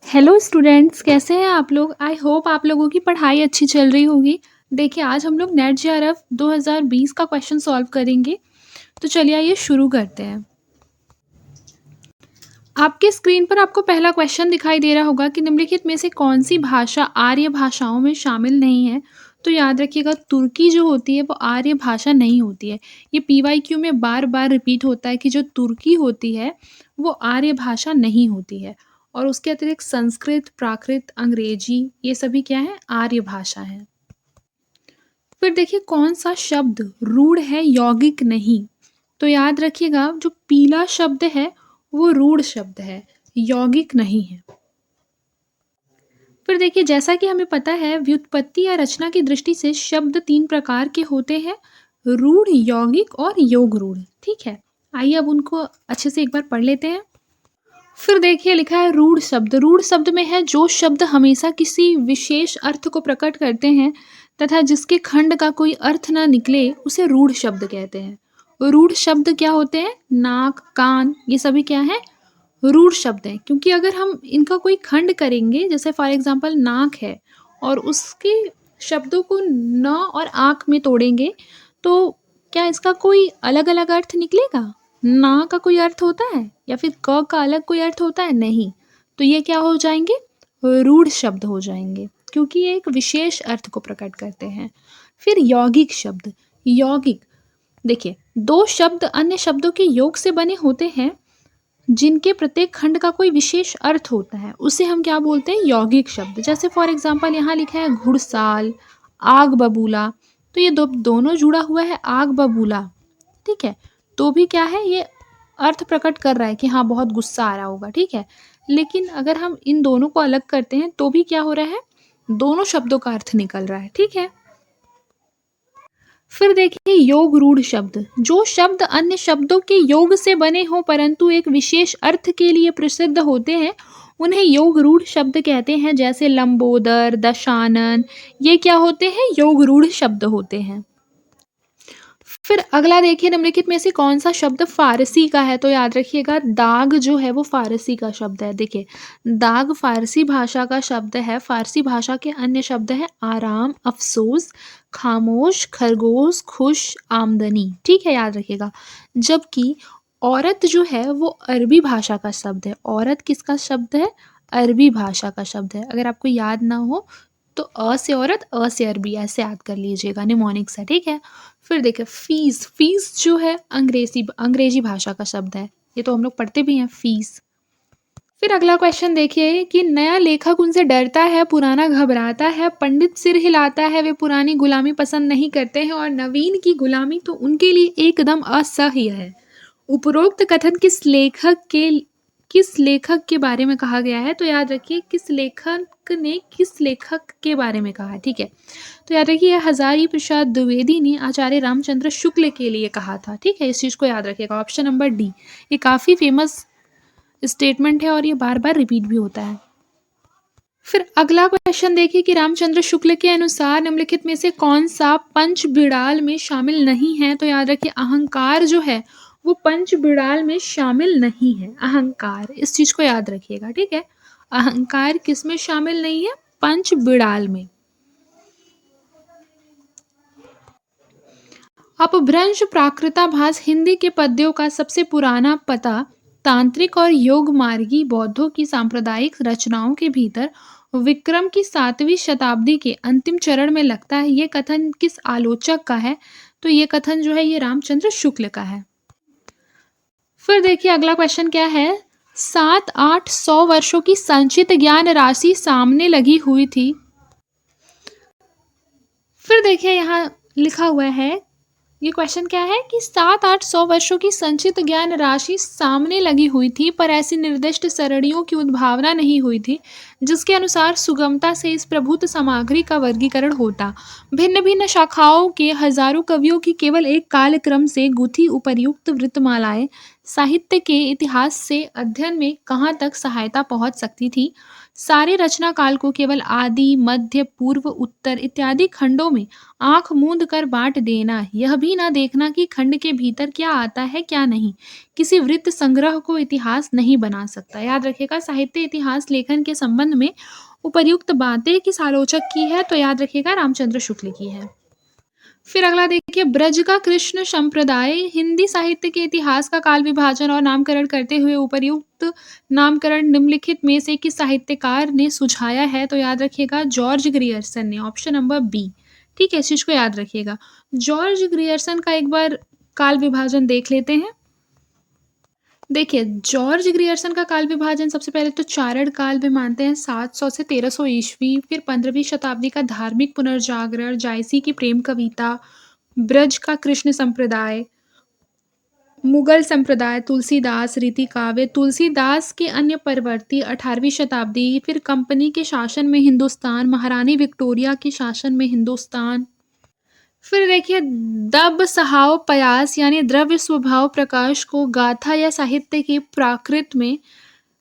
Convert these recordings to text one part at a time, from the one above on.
Hello students, कैसे हैं आप लोग? आई होप आप लोगों की पढ़ाई अच्छी चल रही होगी। देखिए, आज हम लोग नेट जेआरएफ 2020 का क्वेश्चन सॉल्व करेंगे। तो चलिए आइए शुरू करते हैं। आपके स्क्रीन पर आपको पहला क्वेश्चन दिखाई दे रहा होगा कि निम्नलिखित में से कौन सी भाषा आर्य भाषाओं में शामिल नहीं है। तो याद रखिएगा, तुर्की जो होती है वो आर्य भाषा नहीं होती है। ये पीवाईक्यू में बार बार रिपीट होता है कि जो तुर्की होती है वो आर्य भाषा नहीं होती है। और उसके अतिरिक्त संस्कृत, प्राकृत, अंग्रेजी, ये सभी क्या है? आर्य भाषा है। फिर देखिए, कौन सा शब्द रूढ़ है, यौगिक नहीं। तो याद रखिएगा, जो पीला शब्द है वो रूढ़ शब्द है, यौगिक नहीं है। फिर देखिए, जैसा कि हमें पता है, व्युत्पत्ति या रचना की दृष्टि से शब्द 3 प्रकार के होते हैं: रूढ़, यौगिक और योग रूढ़। ठीक है, आइए अब उनको अच्छे से एक बार पढ़ लेते हैं। फिर देखिए, लिखा है रूढ़ शब्द। रूढ़ शब्द में है जो शब्द हमेशा किसी विशेष अर्थ को प्रकट करते हैं तथा जिसके खंड का कोई अर्थ ना निकले, उसे रूढ़ शब्द कहते हैं। रूढ़ शब्द क्या होते हैं? नाक, कान, ये सभी क्या है? रूढ़ शब्द हैं। क्योंकि अगर हम इनका कोई खंड करेंगे, जैसे फॉर एग्जाम्पल नाक है और उसके शब्दों को न और आँख में तोड़ेंगे, तो क्या इसका कोई अलग अलग अर्थ निकलेगा? ना का कोई अर्थ होता है या फिर क का अलग कोई अर्थ होता है? नहीं। तो ये क्या हो जाएंगे? रूढ़ शब्द हो जाएंगे, क्योंकि ये एक विशेष अर्थ को प्रकट करते हैं। फिर यौगिक शब्द। यौगिक, देखिए, दो शब्द अन्य शब्दों के योग से बने होते हैं जिनके प्रत्येक खंड का कोई विशेष अर्थ होता है, उसे हम क्या बोलते हैं? यौगिक शब्द। जैसे फॉर एग्जाम्पल यहाँ लिखा है घुड़साल, आग बबूला। तो ये दोनों जुड़ा हुआ है, आग बबूला। ठीक है, तो भी क्या है? ये अर्थ प्रकट कर रहा है कि हाँ, बहुत गुस्सा आ रहा होगा। ठीक है, लेकिन अगर हम इन दोनों को अलग करते हैं तो भी क्या हो रहा है? दोनों शब्दों का अर्थ निकल रहा है। ठीक है, फिर देखिए योग रूढ़ शब्द। जो शब्द अन्य शब्दों के योग से बने हों परंतु एक विशेष अर्थ के लिए प्रसिद्ध होते हैं, उन्हें योग रूढ़ शब्द कहते हैं। जैसे लंबोदर, दशानन, ये क्या होते हैं? योग रूढ़ शब्द होते हैं। फिर अगला देखिए, निम्नलिखित में से कौन सा शब्द फारसी का है? तो याद रखिएगा, दाग जो है वो फारसी का शब्द है। देखिए, दाग फारसी भाषा का शब्द है। फारसी भाषा के अन्य शब्द हैं आराम, अफसोस, खामोश, खरगोश, खुश, आमदनी। ठीक है, याद रखिएगा। जबकि औरत जो है वो अरबी भाषा का शब्द है। औरत किसका शब्द है? अरबी भाषा का शब्द है। अगर आपको याद ना हो तो अ से औरत, अ से अरबी, ऐसे याद कर लीजिएगा, निमोनिक्स है। ठीक है, फिर देखिए फीस। फीस जो है अंग्रेजी भाषा का शब्द है। ये तो हम लोग पढ़ते भी हैं, फीस। फिर अगला क्वेश्चन देखिए कि नया लेखक उनसे डरता है, पुराना घबराता है, पंडित सिर हिलाता है, वे पुरानी गुलामी पसंद नहीं करते हैं और नवीन की गुलामी तो उनके लिए एकदम असह्य है। उपरोक्त कथन किस लेखक के बारे में कहा गया है? तो याद रखिए, किस लेखक ने किस लेखक के बारे में कहा है। ठीक है, तो याद रखिए, हजारी प्रसाद द्विवेदी ने आचार्य रामचंद्र शुक्ल के लिए कहा था। ठीक है, इस चीज़ को याद रखिएगा। ऑप्शन नंबर डी, ये काफ़ी फेमस स्टेटमेंट है और ये बार बार रिपीट भी होता है। फिर अगला क्वेश्चन देखिए कि रामचंद्र शुक्ल के अनुसार निम्नलिखित में से कौन सा पंच बिड़ाल में शामिल नहीं है? तो याद रखिए, अहंकार जो है वो पंच बिड़ाल में शामिल नहीं है। अहंकार, इस चीज को याद रखिएगा। ठीक है, अहंकार किस में शामिल नहीं है? पंच बिड़ाल में। अपभ्रंश प्राकृताभास हिंदी के पद्यों का सबसे पुराना पता तांत्रिक और योग मार्गी बौद्धों की सांप्रदायिक रचनाओं के भीतर विक्रम की 7वीं शताब्दी के अंतिम चरण में लगता है। ये कथन किस आलोचक का है? तो ये कथन जो है ये रामचंद्र शुक्ल का है। फिर देखिए अगला क्वेश्चन क्या है? 7-8-100 वर्षों की संचित ज्ञान राशि सामने लगी हुई थी। फिर देखिए यहाँ लिखा हुआ है, ये क्वेश्चन क्या है कि 7-8-100 वर्षों की संचित ज्ञान राशि सामने लगी हुई थी, पर ऐसी निर्दिष्ट सरणियों की उद्भावना नहीं हुई थी जिसके अनुसार सुगमता से इस प्रभुत सामग्री का वर्गीकरण होता। भिन्न भिन्न शाखाओं के हजारों कवियों की केवल एक कालक्रम से गुथी उपर्युक्त वृत्तमालाएं साहित्य के इतिहास से अध्ययन में कहाँ तक सहायता पहुंच सकती थी? सारे रचना काल को केवल आदि, मध्य, पूर्व, उत्तर इत्यादि खंडों में आंख मूंद कर बांट देना, यह भी ना देखना कि खंड के भीतर क्या आता है क्या नहीं, किसी वृत्त संग्रह को इतिहास नहीं बना सकता। याद रखिएगा, साहित्य इतिहास लेखन के संबंध में उपर्युक्त बातें किस आलोचक की है? तो याद रखिएगा रामचंद्र शुक्ल की है। फिर अगला देखिए, ब्रज का कृष्ण संप्रदाय हिंदी साहित्य के इतिहास का काल विभाजन और नामकरण करते हुए उपर्युक्त नामकरण निम्नलिखित में से किस साहित्यकार ने सुझाया है? तो याद रखिएगा जॉर्ज ग्रियर्सन ने, ऑप्शन नंबर बी। ठीक है, इस चीज को याद रखिएगा। जॉर्ज ग्रियर्सन का एक बार काल विभाजन देख लेते हैं। देखिए, जॉर्ज ग्रियर्सन का काल विभाजन सबसे पहले तो चारण काल में मानते हैं 700 से 1300 ईस्वी, फिर 15वीं शताब्दी का धार्मिक पुनर्जागरण, जायसी की प्रेम कविता, ब्रज का कृष्ण संप्रदाय, मुगल संप्रदाय, तुलसीदास रीति काव्य, तुलसीदास के अन्य परवर्ती 18वीं शताब्दी, फिर कंपनी के शासन में हिंदुस्तान, महारानी विक्टोरिया के शासन में हिंदुस्तान। फिर देखिए, दब सहाव पयास यानी द्रव्य स्वभाव प्रकाश को गाथा या साहित्य की प्राकृत में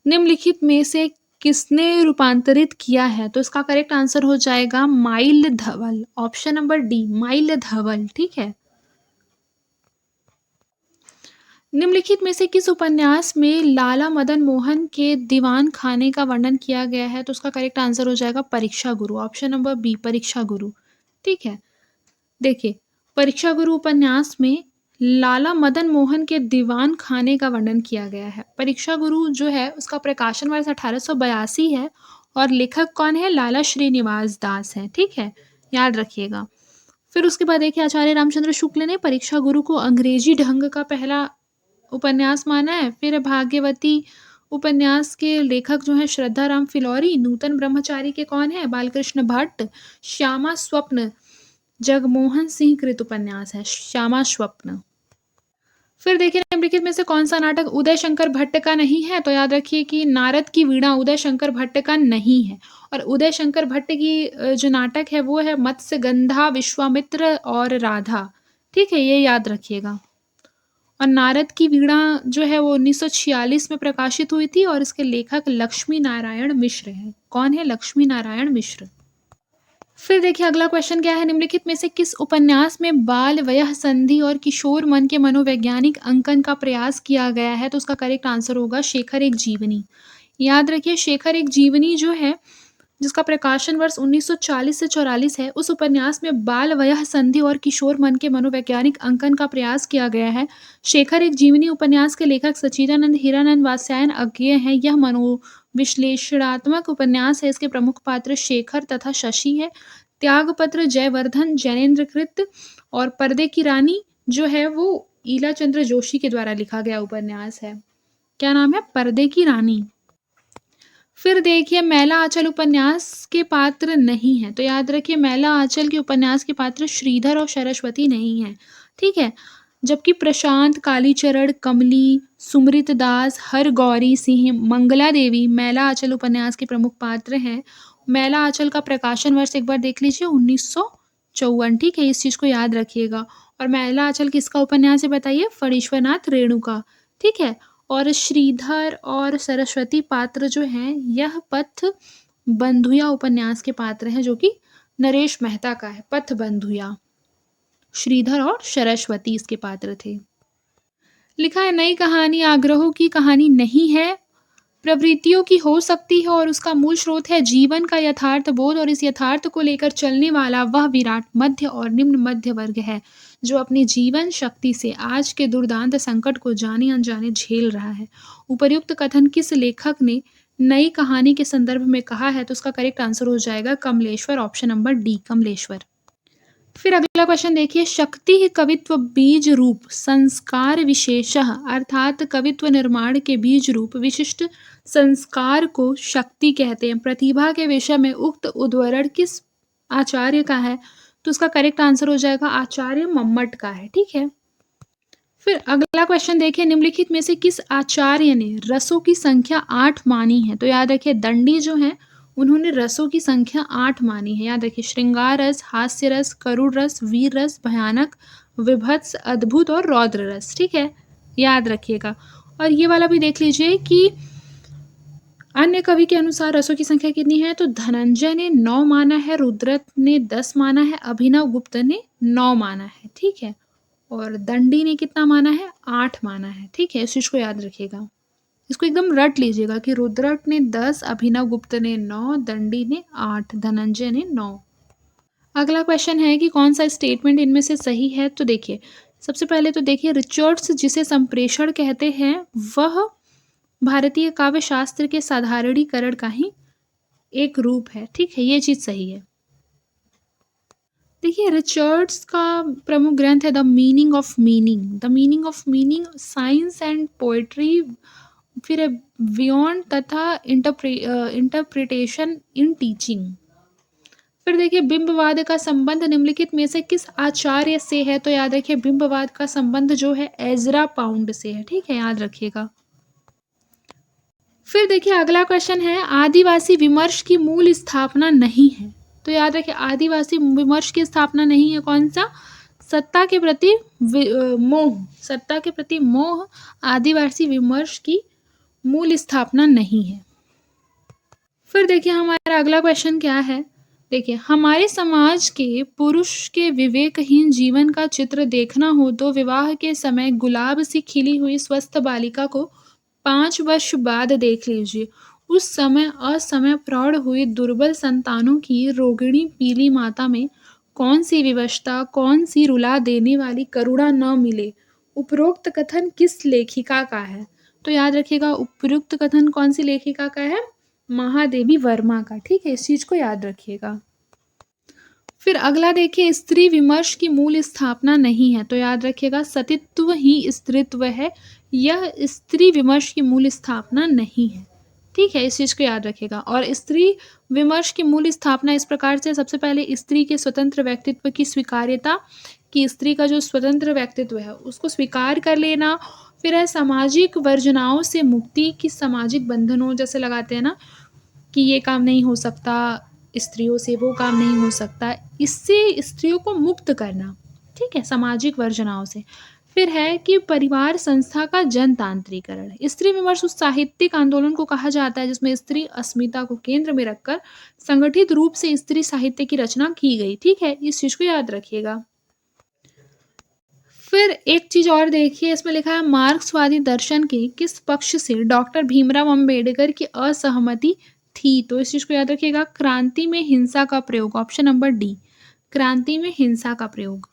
निम्नलिखित में से किसने रूपांतरित किया है? तो इसका करेक्ट आंसर हो जाएगा माइल धवल, ऑप्शन नंबर डी, माइल धवल। ठीक है, निम्नलिखित में से किस उपन्यास में लाला मदन मोहन के दीवान खाने का वर्णन किया गया है? तो उसका करेक्ट आंसर हो जाएगा परीक्षा गुरु, ऑप्शन नंबर बी, परीक्षा गुरु। ठीक है, देखिए, परीक्षा गुरु उपन्यास में लाला मदन मोहन के दीवान खाने का वर्णन किया गया है। परीक्षा गुरु जो है उसका प्रकाशन वर्ष 1882 है और लेखक कौन है? लाला श्रीनिवास दास है। ठीक है, याद रखिएगा। फिर उसके बाद देखिए, आचार्य रामचंद्र शुक्ल ने परीक्षा गुरु को अंग्रेजी ढंग का पहला उपन्यास माना है। फिर भाग्यवती उपन्यास के लेखक जो है श्रद्धाराम फिलौरी, नूतन ब्रह्मचारी के कौन है? बालकृष्ण भट्ट, श्यामा स्वप्न जगमोहन सिंह कृत उपन्यास है श्यामा स्वप्न। फिर देखिए, निम्नलिखित में से कौन सा नाटक उदय शंकर भट्ट का नहीं है? तो याद रखिए कि नारद की वीणा उदय शंकर भट्ट का नहीं है, और उदय शंकर भट्ट की जो नाटक है वो है मत्स्यगंधा, विश्वामित्र और राधा। ठीक है, ये याद रखिएगा। और नारद की वीणा जो है वो 1946 में प्रकाशित हुई थी और इसके लेखक लक्ष्मी नारायण मिश्र हैं। कौन है? लक्ष्मी नारायण मिश्र। फिर देखिए, अगला क्वेश्चन क्या है, निम्नलिखित में से किस उपन्यास में बाल वयः संधि और किशोर मन के मनोवैज्ञानिक अंकन का प्रयास किया गया है? तो उसका करेक्ट आंसर होगा शेखर एक जीवनी। याद रखिए, शेखर एक जीवनी जो है जिसका प्रकाशन वर्ष 1940 से 44 है, उस उपन्यास में बाल वयः संधि और किशोर मन के मनोवैज्ञानिक अंकन का प्रयास किया गया है। शेखर एक जीवनी उपन्यास के लेखक सच्चिदानंद हीरानंद वात्स्यायन अज्ञेय हैं। यह मनोविश्लेषणात्मक उपन्यास है। इसके प्रमुख पात्र शेखर तथा शशि है। त्यागपत्र जयवर्धन जैनेन्द्र कृत और पर्दे की रानी जो है वो ईला चंद्र जोशी के द्वारा लिखा गया उपन्यास है। क्या नाम है? पर्दे की रानी। फिर देखिए, मैला आंचल उपन्यास के पात्र नहीं है। तो याद रखिए, मैला आंचल के उपन्यास के पात्र श्रीधर और सरस्वती नहीं है। ठीक है, जबकि प्रशांत, कालीचरण, कमली, सुमृत दास, हर गौरी सिंह, मंगला देवी मैला आंचल उपन्यास के प्रमुख पात्र हैं। मैला आंचल का प्रकाशन वर्ष एक बार देख लीजिए, 1954। ठीक है, इस चीज को याद रखिएगा। और मैला आंचल किसका उपन्यास है बताइए? फणीश्वरनाथ रेणुका। ठीक है, और श्रीधर और सरस्वती पात्र जो हैं यह पथ बंधुया उपन्यास के पात्र हैं, जो कि नरेश मेहता का है। पथ बंधुया, श्रीधर और सरस्वती इसके पात्र थे। लिखा है, नई कहानी आग्रहों की कहानी नहीं है, प्रवृत्तियों की हो सकती है और उसका मूल स्रोत है जीवन का यथार्थ बोध, और इस यथार्थ को लेकर चलने वाला वह विराट मध्य और निम्न मध्य वर्ग है जो अपनी जीवन शक्ति से आज के दुर्दांत संकट को जाने अनजाने झेल रहा है। उपर्युक्त कथन किस लेखक ने नई कहानी के संदर्भ में कहा है? तो उसका करेक्ट आंसर हो जाएगा Kamleshwar, option number D, Kamleshwar. फिर अगला क्वेश्चन देखिए, शक्ति ही कवित्व बीज रूप संस्कार विशेषः अर्थात कवित्व निर्माण के बीज रूप विशिष्ट संस्कार को शक्ति कहते हैं। प्रतिभा के विषय में उक्त उद्धरण किस आचार्य का है? तो उसका करेक्ट आंसर हो जाएगा आचार्य मम्मट का है। ठीक है, फिर अगला क्वेश्चन देखिए, निम्नलिखित में से किस आचार्य ने रसों की संख्या 8 मानी है? तो याद रखिए, दंडी जो है उन्होंने रसों की संख्या 8 मानी है। याद रखिए, श्रृंगार रस, हास्य रस, करुण रस, वीर रस, भयानक, विभत्स, अद्भुत और रौद्र रस। ठीक है, याद रखिएगा। और ये वाला भी देख लीजिए कि अन्य कवि के अनुसार रसों की संख्या कितनी है, तो धनंजय ने 9 माना है, रुद्रट ने 10 माना है, अभिनव गुप्त ने 9 माना है, ठीक है। और दंडी ने कितना माना है, 8 माना है, ठीक है। इस चीज को याद रखिएगा, इसको एकदम रट लीजिएगा कि रुद्रट ने 10, अभिनव गुप्त ने 9, दंडी ने 8, धनंजय ने 9। अगला क्वेश्चन है कि कौन सा स्टेटमेंट इनमें से सही है। तो देखिए, सबसे पहले तो देखिए, रिचर्ड्स जिसे संप्रेषण कहते हैं वह भारतीय काव्य शास्त्र के साधारणीकरण का ही एक रूप है, ठीक है, ये चीज सही है। देखिए, रिचर्ड्स का प्रमुख ग्रंथ है the meaning of meaning, the meaning of meaning, science and poetry, फिर है बियॉन्ड तथा इंटरप्रिटेशन इन टीचिंग। फिर देखिए, बिंबवाद का संबंध निम्नलिखित में से किस आचार्य से है, तो याद रखिए बिंबवाद का संबंध जो है एजरा पाउंड से है, ठीक है, याद रखिएगा। फिर देखिए, अगला क्वेश्चन है आदिवासी विमर्श की मूल स्थापना नहीं है, तो याद रखिए आदिवासी विमर्श की स्थापना नहीं है कौन सा, सत्ता के प्रति मोह, सत्ता के प्रति मोह आदिवासी विमर्श की मूल स्थापना नहीं है। फिर देखिए, हमारा अगला क्वेश्चन क्या है, देखिए, हमारे समाज के पुरुष के विवेकहीन जीवन का चित्र देखना हो तो विवाह के समय गुलाब सी खिली हुई स्वस्थ बालिका को 5 वर्ष बाद देख लीजिए। उस समय असमय प्रौढ़ हुई दुर्बल संतानों की रोगिणी पीली माता में कौन सी विवशता, कौन सी रुला देने वाली करुणा न मिले। उपरोक्त कथन किस लेखिका का है, तो याद रखिएगा उपयुक्त कथन कौन सी लेखिका का है, महादेवी वर्मा का, ठीक है, इस चीज को याद रखिएगा। फिर अगला देखिए, स्त्री विमर्श की मूल स्थापना नहीं है, तो याद रखिएगा सतीत्व ही स्त्रीत्व है, यह स्त्री विमर्श की मूल स्थापना नहीं है, ठीक है, इस चीज को याद रखिएगा। और स्त्री विमर्श की मूल स्थापना इस प्रकार से, सबसे पहले स्त्री के स्वतंत्र व्यक्तित्व की स्वीकार्यता, कि स्त्री का जो स्वतंत्र व्यक्तित्व है उसको स्वीकार कर लेना। फिर है सामाजिक वर्जनाओं से मुक्ति, की सामाजिक बंधनों जैसे लगाते हैं ना कि ये काम नहीं हो सकता स्त्रियों से, वो काम नहीं हो सकता, इससे स्त्रियों को मुक्त करना, ठीक है, सामाजिक वर्जनाओं से। फिर है कि परिवार संस्था का जनतांत्रिकरण। स्त्री विमर्श उस साहित्यिक आंदोलन को कहा जाता है जिसमें स्त्री अस्मिता को केंद्र में रखकर संगठित रूप से स्त्री साहित्य की रचना की गई, ठीक है, इस चीज को याद रखिएगा। फिर एक चीज और देखिए, इसमें लिखा है मार्क्सवादी दर्शन के किस पक्ष से डॉक्टर भीमराव अंबेडकर की असहमति थी, तो इस चीज को याद रखिएगा, क्रांति में हिंसा का प्रयोग, ऑप्शन नंबर डी, क्रांति में हिंसा का प्रयोग।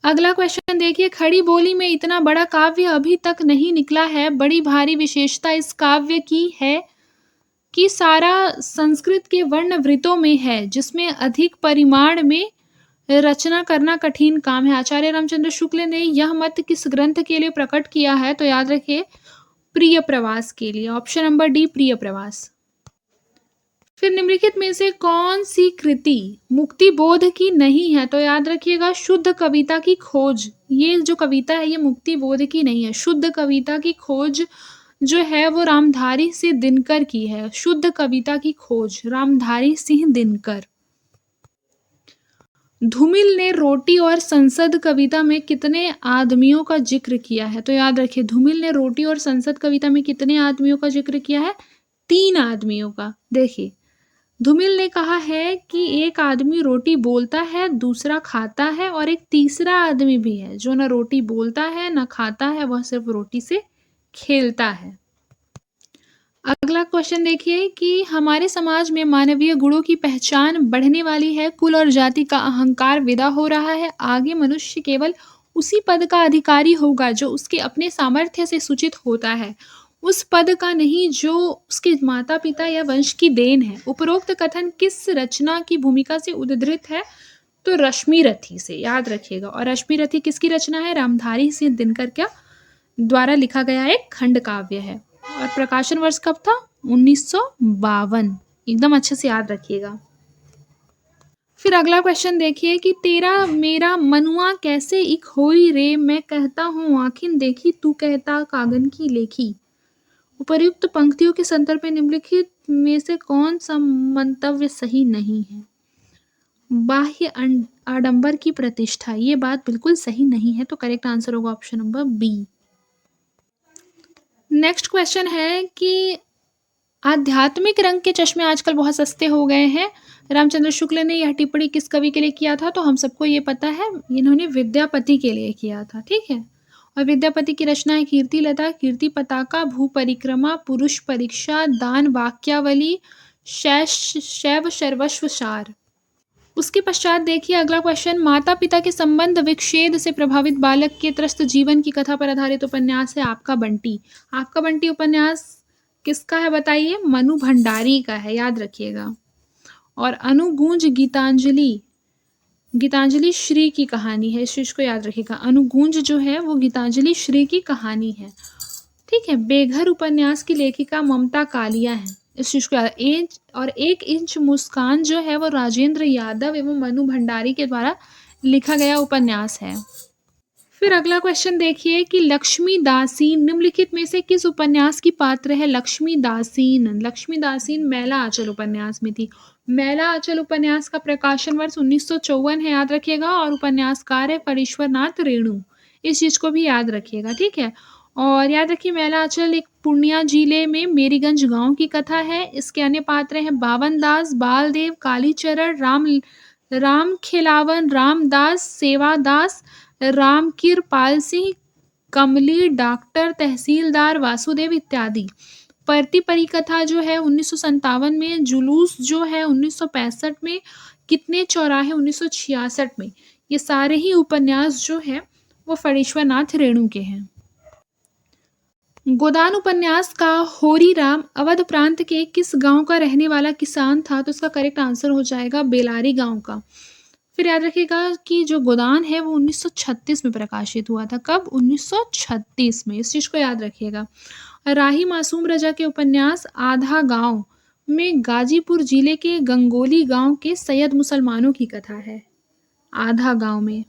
अगला क्वेश्चन देखिए, खड़ी बोली में इतना बड़ा काव्य अभी तक नहीं निकला है, बड़ी भारी विशेषता इस काव्य की है कि सारा संस्कृत के वर्ण वृत्तों में है, जिसमें अधिक परिमाण में रचना करना कठिन काम है। आचार्य रामचंद्र शुक्ल ने यह मत किस ग्रंथ के लिए प्रकट किया है, तो याद रखिए प्रिय प्रवास के लिए, ऑप्शन नंबर डी, प्रिय प्रवास। फिर निम्नलिखित में से कौन सी कृति मुक्ति बोध की नहीं है, तो याद रखिएगा शुद्ध कविता की खोज, ये जो कविता है ये मुक्ति बोध की नहीं है, शुद्ध कविता की खोज जो है वो रामधारी सिंह दिनकर की है, शुद्ध कविता की खोज रामधारी सिंह दिनकर। धूमिल ने रोटी और संसद कविता में कितने आदमियों का जिक्र किया है, तो याद रखिए धूमिल ने रोटी और संसद कविता में कितने आदमियों का जिक्र किया है, 3 आदमियों का। देखिए, धूमिल ने कहा है कि एक आदमी रोटी बोलता है, दूसरा खाता है, और एक तीसरा आदमी भी है जो न रोटी बोलता है न खाता है, वह सिर्फ रोटी से खेलता है। अगला क्वेश्चन देखिए कि हमारे समाज में मानवीय गुणों की पहचान बढ़ने वाली है, कुल और जाति का अहंकार विदा हो रहा है, आगे मनुष्य केवल उसी पद का अधिकारी होगा जो उसके अपने सामर्थ्य से सूचित होता है, उस पद का नहीं जो उसके माता पिता या वंश की देन है। उपरोक्त कथन किस रचना की भूमिका से उद्धृत है, तो रश्मि रथी से, याद रखिएगा। और रश्मि रथी किसकी रचना है, रामधारी सिंह दिनकर क्या द्वारा लिखा गया एक खंड काव्य है। और प्रकाशन वर्ष कब था, 1952, एकदम अच्छे से याद रखिएगा। फिर अगला क्वेश्चन देखिए कि तेरा मेरा मनुआ कैसे इक होई रे, मैं कहता हूँ आखिन देखी, तू कहता कागन की लेखी। उपर्युक्त पंक्तियों के संदर्भ में निम्नलिखित में से कौन सा मंतव्य सही नहीं है। बाह्य आडंबर की प्रतिष्ठा, ये बात बिल्कुल सही नहीं है, तो करेक्ट आंसर होगा option number B. Next question है कि आध्यात्मिक रंग के चश्मे आजकल बहुत सस्ते हो गए हैं। रामचंद्र शुक्ल ने यह टिप्पणी किस कवि के लिए किया था? तो हम सबको ये पता है, इन्होंने विद्यापति के लिए किया था, ठीक है। और विद्यापति की रचना है कीर्ति लता, कीर्ति पताका, भू परिक्रमा, पुरुष परीक्षा, दान वाक्यावली, शैव सर्वस्व सार। उसके पश्चात देखिए अगला क्वेश्चन, माता पिता के संबंध विच्छेद से प्रभावित बालक के त्रस्त जीवन की कथा पर आधारित उपन्यास है आपका बंटी। आपका बंटी उपन्यास किसका है बताइए? मनु भंडारी का है, याद रखिएगा। और अनुगूंज गीतांजलि, गीतांजलि श्री की कहानी है, इस चीज को याद रखिएगा। अनुगूंज जो है वो गीतांजलि श्री की कहानी है, ठीक है। बेघर उपन्यास की लेखिका ममता कालिया है, इस चीज को याद। एक इंच मुस्कान जो है वो राजेंद्र यादव एवं मनु भंडारी के द्वारा लिखा गया उपन्यास है। फिर अगला क्वेश्चन देखिए कि लक्ष्मी दासीन निम्नलिखित में से किस उपन्यास की पात्र है? लक्ष्मी दासीन मैला आंचल उपन्यास में थी। मैला आंचल उपन्यास का प्रकाशन वर्ष 1954 है, याद रखिएगा। और उपन्यासकार है फणीश्वर नाथ रेणु, इस चीज को भी याद रखिएगा, ठीक है। और याद रखिए मैला आंचल एक पूर्णिया जिले में मेरीगंज गांव की कथा है। इसके अन्य पात्र हैं बावन दास, बालदेव, कालीचरण, राम खिलावन, रामदास, सेवादास, रामकिरपाल सिंह, कमली, डॉक्टर, तहसीलदार, वासुदेव इत्यादि। परती परिकथा जो है 1957 में, जुलूस जो है 1965 में, कितने चौराहे 1966 में। ये सारे ही उपन्यास जो है वो फणीश्वर नाथ रेणु के हैं। गोदान उपन्यास का होरी राम अवध प्रांत के किस गांव का रहने वाला किसान था? तो इसका करेक्ट आंसर हो जाएगा बेलारी गांव का। फिर याद रखिएगा कि जो गोदान है वो 1936 में प्रकाशित हुआ था। कब? 1936 में, इस चीज को याद रखिएगा। राही मासूम रजा के उपन्यास आधा गांव में गाजीपुर जिले के गंगोली गांव के सैयद मुसलमानों की कथा है, आधा गांव में।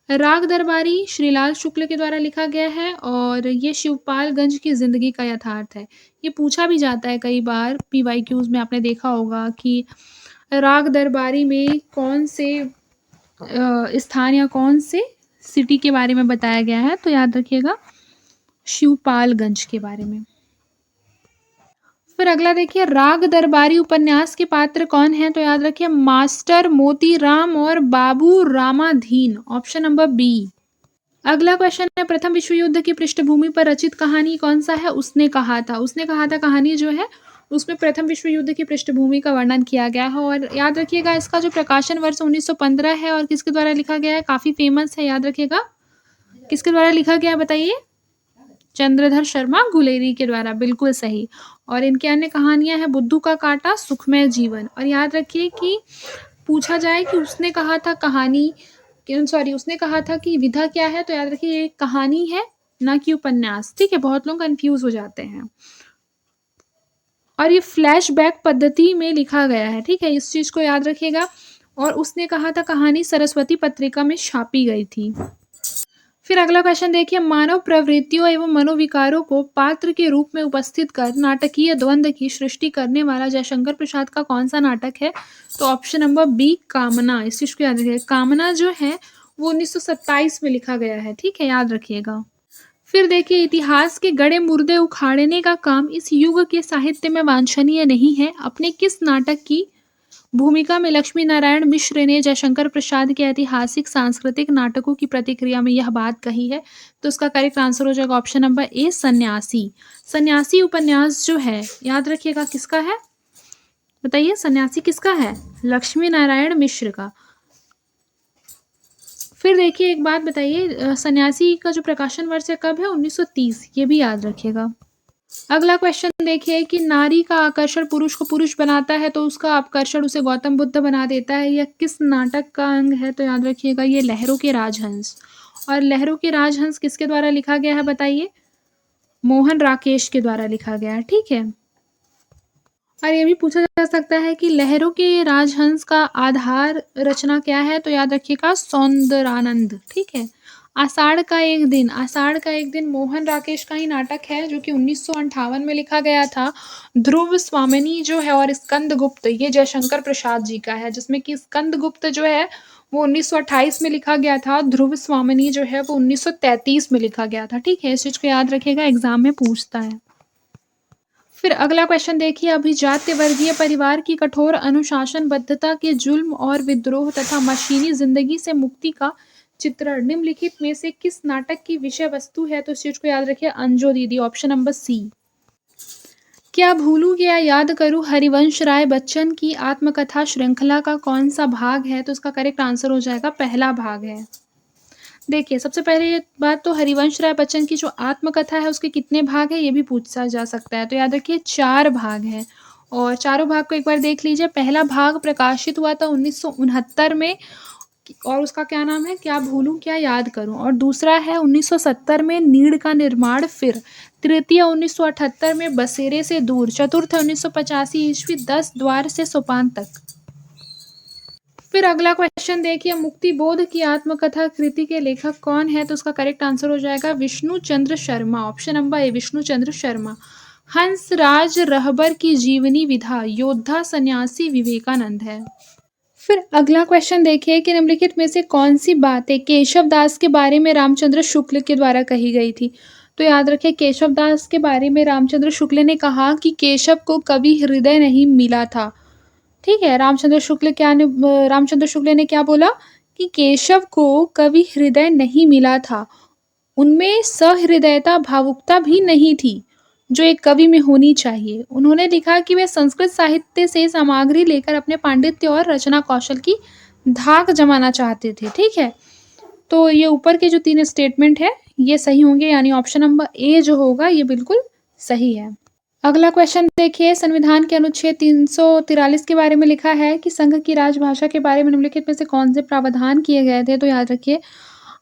राग दरबारी श्रीलाल शुक्ल के द्वारा लिखा गया है और ये शिवपालगंज की जिंदगी का यथार्थ है। ये पूछा भी जाता है कई बार PYQs में, आपने देखा होगा कि राग दरबारी में कौन से स्थान या कौन से सिटी के बारे में बताया गया है? तो याद रखिएगा शिवपालगंज के बारे में। फिर अगला देखिए राग दरबारी उपन्यास के पात्र कौन हैं? तो याद रखिए मास्टर मोतीराम और बाबू रामाधीन, ऑप्शन नंबर बी। अगला क्वेश्चन है प्रथम विश्व युद्ध की पृष्ठभूमि पर रचित कहानी कौन सा है? उसने कहा था कहानी जो है उसमें प्रथम विश्व युद्ध की पृष्ठभूमि का वर्णन किया गया है। और याद रखिएगा इसका जो प्रकाशन वर्ष 1915 है और किसके द्वारा लिखा गया है? काफी फेमस है, याद रखिएगा। किसके द्वारा लिखा गया है बताइए? चंद्रधर शर्मा गुलेरी के द्वारा, बिल्कुल सही। और इनके अन्य कहानियां हैं बुद्धू का कांटा, सुखमय जीवन। और याद रखिए कि पूछा जाए कि उसने कहा था कि विधा क्या है? तो याद रखिए ये कहानी है, ना कि उपन्यास, ठीक है। बहुत लोग कंफ्यूज हो जाते हैं। और ये फ्लैशबैक पद्धति में लिखा गया है, ठीक है, इस चीज को याद रखिएगा। और उसने कहा था कहानी सरस्वती पत्रिका में छापी गई थी। फिर अगला क्वेश्चन देखिए मानव प्रवृत्तियों एवं मनोविकारों को पात्र के रूप में उपस्थित कर नाटकीय द्वंद्व की सृष्टि करने वाला जयशंकर प्रसाद का कौन सा नाटक है? तो ऑप्शन नंबर बी कामना, इस चीज को याद रखिएगा। कामना जो है वो 1927 में लिखा गया है, ठीक है, याद रखिएगा। फिर देखिए इतिहास के गड़े मुर्दे उखाड़ने का काम इस युग के साहित्य में वांछनीय नहीं है। अपने किस नाटक की भूमिका में लक्ष्मी नारायण मिश्र ने जयशंकर प्रसाद के ऐतिहासिक सांस्कृतिक नाटकों की प्रतिक्रिया में यह बात कही है? तो उसका करेक्ट आंसर हो जाएगा ऑप्शन नंबर ए सन्यासी। सन्यासी उपन्यास जो है याद रखिएगा किसका है बताइए? सन्यासी किसका है? लक्ष्मी नारायण मिश्र का। फिर देखिए एक बात बताइए, सन्यासी का जो प्रकाशन वर्ष है कब है? 1930, ये भी याद रखिएगा। अगला क्वेश्चन देखिए कि नारी का आकर्षण पुरुष को पुरुष बनाता है तो उसका आकर्षण उसे गौतम बुद्ध बना देता है, यह किस नाटक का अंग है? तो याद रखिएगा ये लहरों के राजहंस। और लहरों के राजहंस किसके द्वारा लिखा गया है बताइए? मोहन राकेश के द्वारा लिखा गया है, ठीक है। और ये भी पूछा जा सकता है कि लहरों के राजहंस का आधार रचना क्या है? तो याद रखिएगा सौंदरानंद, ठीक है। आषाढ़ का एक दिन मोहन राकेश का ही नाटक है जो कि 1958 में लिखा गया था। ध्रुव स्वामिनी जो है और स्कंदगुप्त ये जयशंकर प्रसाद जी का है, जिसमें कि स्कंदगुप्त जो है वो 1928 में लिखा गया था। ध्रुव स्वामिनी जो है वो 1933 में लिखा गया था। ठीक है, इस चीज को याद रखिएगा, एग्जाम में पूछता है। फिर अगला क्वेश्चन देखिए, अभिजात्य वर्गीय परिवार की कठोर अनुशासनबद्धता के जुल्म और विद्रोह तथा मशीनी जिंदगी से मुक्ति का चित्रण निम्नलिखित में से किस नाटक की विषय वस्तु है? तो इस चीज को याद रखिए, अंजो दीदी, ऑप्शन नंबर सी। क्या भूलूं क्या याद करूं हरिवंश राय बच्चन की आत्मकथा श्रृंखला का कौन सा भाग है? तो इसका करेक्ट आंसर हो जाएगा पहला भाग है। देखिए, सबसे पहले ये बात, तो हरिवंश राय बच्चन की जो आत्मकथा है उसके कितने भाग है ये भी पूछा जा सकता है। तो याद रखिए 4 भाग हैं, और चारों भाग को एक बार देख लीजिए। पहला भाग प्रकाशित हुआ था 1969 में, और उसका क्या नाम है, क्या भूलूं क्या याद करूं। और दूसरा है 1970 में, नीड़ का निर्माण। फिर तृतीय 1978 में, बसेरे से दूर। चतुर्थ 1985 ईस्वी, 10 द्वार से सोपान तक। फिर अगला क्वेश्चन देखिए, मुक्ति बोध की आत्मकथा कृति के लेखक कौन है? तो उसका करेक्ट आंसर हो जाएगा Vishnu Chandra Sharma, option number A, Vishnu Chandra Sharma. Hansraj Rahbar की जीवनी विधा योद्धा सन्यासी विवेकानंद है। फिर अगला क्वेश्चन देखिए कि निम्नलिखित में से कौन सी बातें केशव दास के बारे में रामचंद्र शुक्ल के द्वारा कही गई थी? तो याद रखिए, केशव दास के बारे में रामचंद्र शुक्ल ने कहा कि केशव को कभी हृदय नहीं मिला था। ठीक है, रामचंद्र शुक्ल ने क्या बोला कि केशव को कभी हृदय नहीं मिला था, उनमें सहृदयता भावुकता भी नहीं थी जो एक कवि में होनी चाहिए। उन्होंने लिखा कि वे संस्कृत साहित्य से सामग्री लेकर अपने पांडित्य और रचना कौशल की धाक जमाना चाहते थे। ठीक है, तो ये ऊपर के जो 3 स्टेटमेंट है ये सही होंगे, यानी ऑप्शन नंबर ए जो होगा ये बिल्कुल सही है। अगला क्वेश्चन देखिए, संविधान के अनुच्छेद 343 के बारे में लिखा है कि संघ की राजभाषा के बारे में निम्नलिखित में से कौन से प्रावधान किए गए थे? तो याद रखिए,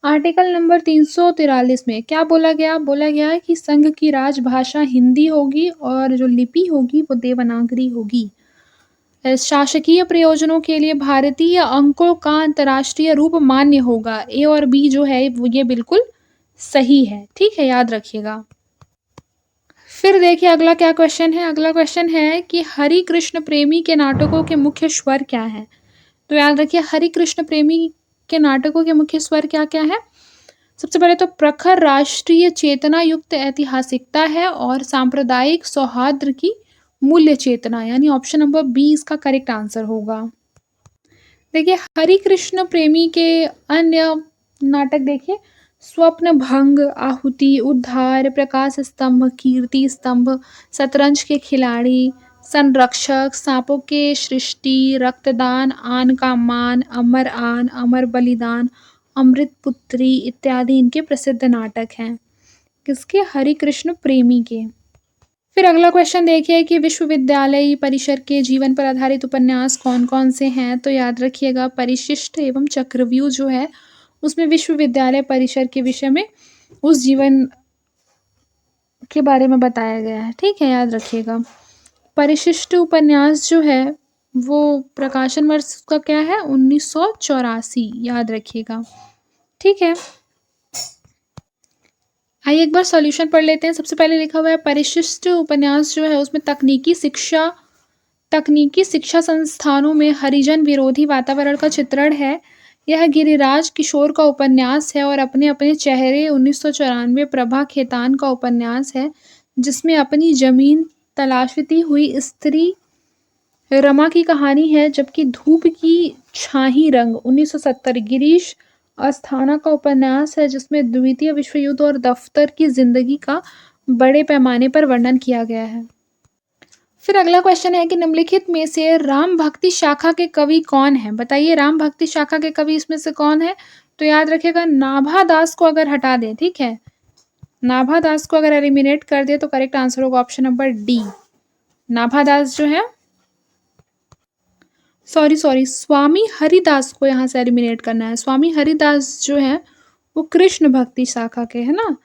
आर्टिकल नंबर 343 में क्या बोला गया? बोला गया कि संघ की राजभाषा हिंदी होगी और जो लिपि होगी वो देवनागरी होगी। शासकीय प्रयोजनों के लिए भारतीय अंकों का अंतर्राष्ट्रीय रूप मान्य होगा। ए और बी जो है वो ये बिल्कुल सही है। ठीक है, याद रखिएगा। फिर देखिए अगला क्या क्वेश्चन है। अगला क्वेश्चन है कि हरि कृष्ण प्रेमी के नाटकों के मुख्य स्वर क्या है? तो याद रखिए, हरि कृष्ण प्रेमी के नाटकों के मुख्य स्वर क्या क्या है? सबसे पहले तो प्रखर राष्ट्रीय चेतना युक्त ऐतिहासिकता है, और सांप्रदायिक सौहार्द की मूल्य चेतना, यानी ऑप्शन नंबर बी इसका करेक्ट आंसर होगा। देखिए, हरि कृष्ण प्रेमी के अन्य नाटक देखिए, स्वप्न भंग, आहुति, उद्धार, प्रकाश स्तंभ, कीर्ति स्तंभ, शतरंज के खिलाड़ी, संरक्षक, सांपों के सृष्टि, रक्तदान, आन का मान, अमर आन, अमर बलिदान, अमृत पुत्री इत्यादि इनके प्रसिद्ध नाटक हैं। किसके? हरि कृष्ण प्रेमी के। फिर अगला क्वेश्चन देखिए कि विश्वविद्यालय परिसर के जीवन पर आधारित उपन्यास कौन कौन से हैं? तो याद रखिएगा, परिशिष्ट एवं चक्रव्यूह जो है उसमें विश्वविद्यालय परिसर के विषय में उस जीवन के बारे में बताया गया है। ठीक है, याद रखिएगा। परिशिष्ट उपन्यास जो है वो प्रकाशन वर्ष का क्या है? 1984, याद रखिएगा। ठीक है, आइए एक बार सॉल्यूशन पढ़ लेते हैं। सबसे पहले लिखा हुआ है परिशिष्ट उपन्यास जो है उसमें तकनीकी शिक्षा संस्थानों में हरिजन विरोधी वातावरण का चित्रण है। यह गिरिराज किशोर का उपन्यास है और अपने अपने चेहरे 1994 प्रभा खेतान का उपन्यास है, जिसमें अपनी जमीन तलाशती हुई स्त्री रमा की कहानी है। जबकि धूप की छाही रंग 1970 गिरीश अस्थाना का उपन्यास है, जिसमें द्वितीय विश्व युद्ध और दफ्तर की जिंदगी का बड़े पैमाने पर वर्णन किया गया है। फिर अगला क्वेश्चन है कि निम्नलिखित में से राम भक्ति शाखा के कवि कौन है? बताइए, राम भक्ति शाखा के कवि इसमें से कौन है? तो याद रखिएगा, नाभा दास को अगर हटा दें, ठीक है, नाभा दास को अगर एलिमिनेट कर दे तो करेक्ट आंसर होगा ऑप्शन नंबर डी। नाभा दास जो है, सॉरी, स्वामी हरिदास को यहाँ से एलिमिनेट करना है। स्वामी हरिदास जो है वो कृष्ण भक्ति शाखा के है ना।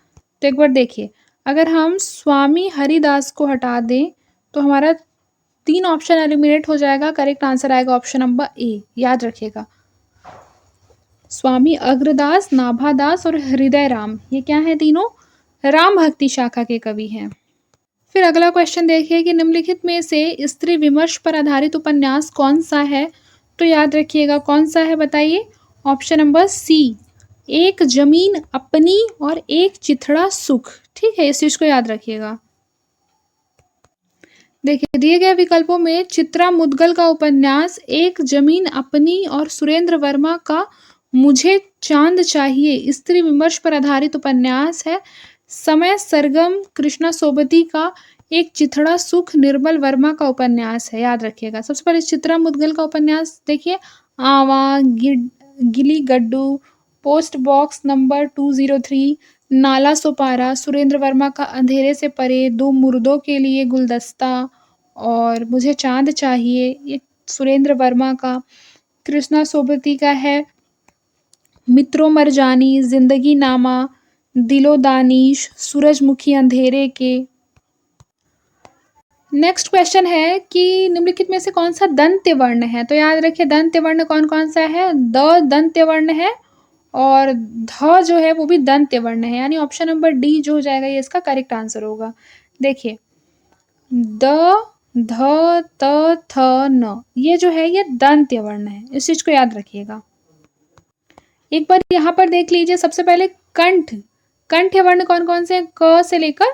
तो एक बार देखिए, अगर हम स्वामी हरिदास को हटा दें तो हमारा 3 ऑप्शन एलिमिनेट हो जाएगा। करेक्ट आंसर आएगा ऑप्शन नंबर ए, याद रखिएगा। स्वामी अग्रदास, नाभादास और हृदय राम, ये क्या है? तीनों राम भक्ति शाखा के कवि हैं। फिर अगला क्वेश्चन देखिए कि निम्नलिखित में से स्त्री विमर्श पर आधारित उपन्यास कौन सा है? तो याद रखिएगा, कौन सा है बताइए? ऑप्शन नंबर सी, एक जमीन अपनी और एक चिथड़ा सुख। ठीक है, इस चीज को याद रखिएगा। देखिए दिए गए विकल्पों में चित्रा मुद्गल का उपन्यास एक जमीन अपनी और सुरेंद्र वर्मा का मुझे चांद चाहिए स्त्री विमर्श पर आधारित उपन्यास है। समय सरगम कृष्णा सोबती का एक चिथड़ा सुख निर्मल वर्मा का उपन्यास है। याद रखिएगा। सबसे पहले चित्रा मुद्गल का उपन्यास देखिए, आवा, गिली गड्डू, पोस्ट बॉक्स नंबर 203, नाला सुपारा, सुरेंद्र वर्मा का अंधेरे से परे, दो मुर्दों के लिए गुलदस्ता और मुझे चांद चाहिए, ये सुरेंद्र वर्मा का। कृष्णा सोबती का है मित्रों मरजानी, जिंदगी नामा, दिलो दानिश, सूरजमुखी अंधेरे के। नेक्स्ट क्वेश्चन है कि निम्नलिखित में से कौन सा दंत्य वर्ण है। तो याद रखिए दंत्य वर्ण कौन कौन सा है। द दंत्य वर्ण है और ध जो है वो भी दंत्य वर्ण है, यानी ऑप्शन नंबर डी जो हो जाएगा ये इसका करेक्ट आंसर होगा। देखिए द, ध, त, थ, न, ये जो है ये दंत्य वर्ण है, इस चीज को याद रखिएगा। एक बार यहाँ पर देख लीजिए, सबसे पहले कंठ, कंठ वर्ण कौन कौन से हैं, क से लेकर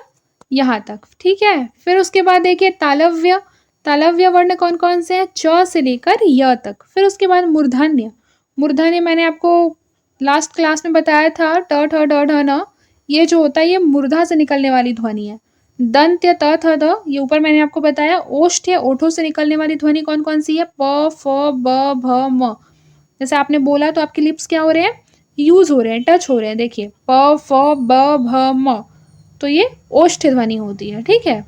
यहाँ तक। ठीक है, फिर उसके बाद देखिए तालव्य, तालव्य वर्ण कौन कौन से हैं, च से लेकर य तक। फिर उसके बाद मूर्धन्य, मूर्धन्य मैंने आपको लास्ट क्लास में बताया था, ट ठ ड ढ न, ये जो होता है ये मूर्धा से निकलने वाली ध्वनि है। दंत्य त थ द, ये ऊपर मैंने आपको बताया। ओष्ठ है, ओठों से निकलने वाली ध्वनि कौन कौन सी है, प फ ब भ म। जैसे आपने बोला तो आपके लिप्स क्या हो रहे हैं, यूज हो रहे हैं, टच हो रहे हैं। देखिए प फ ब भ म, तो ये ओष्ठ ध्वनि होती है। ठीक है,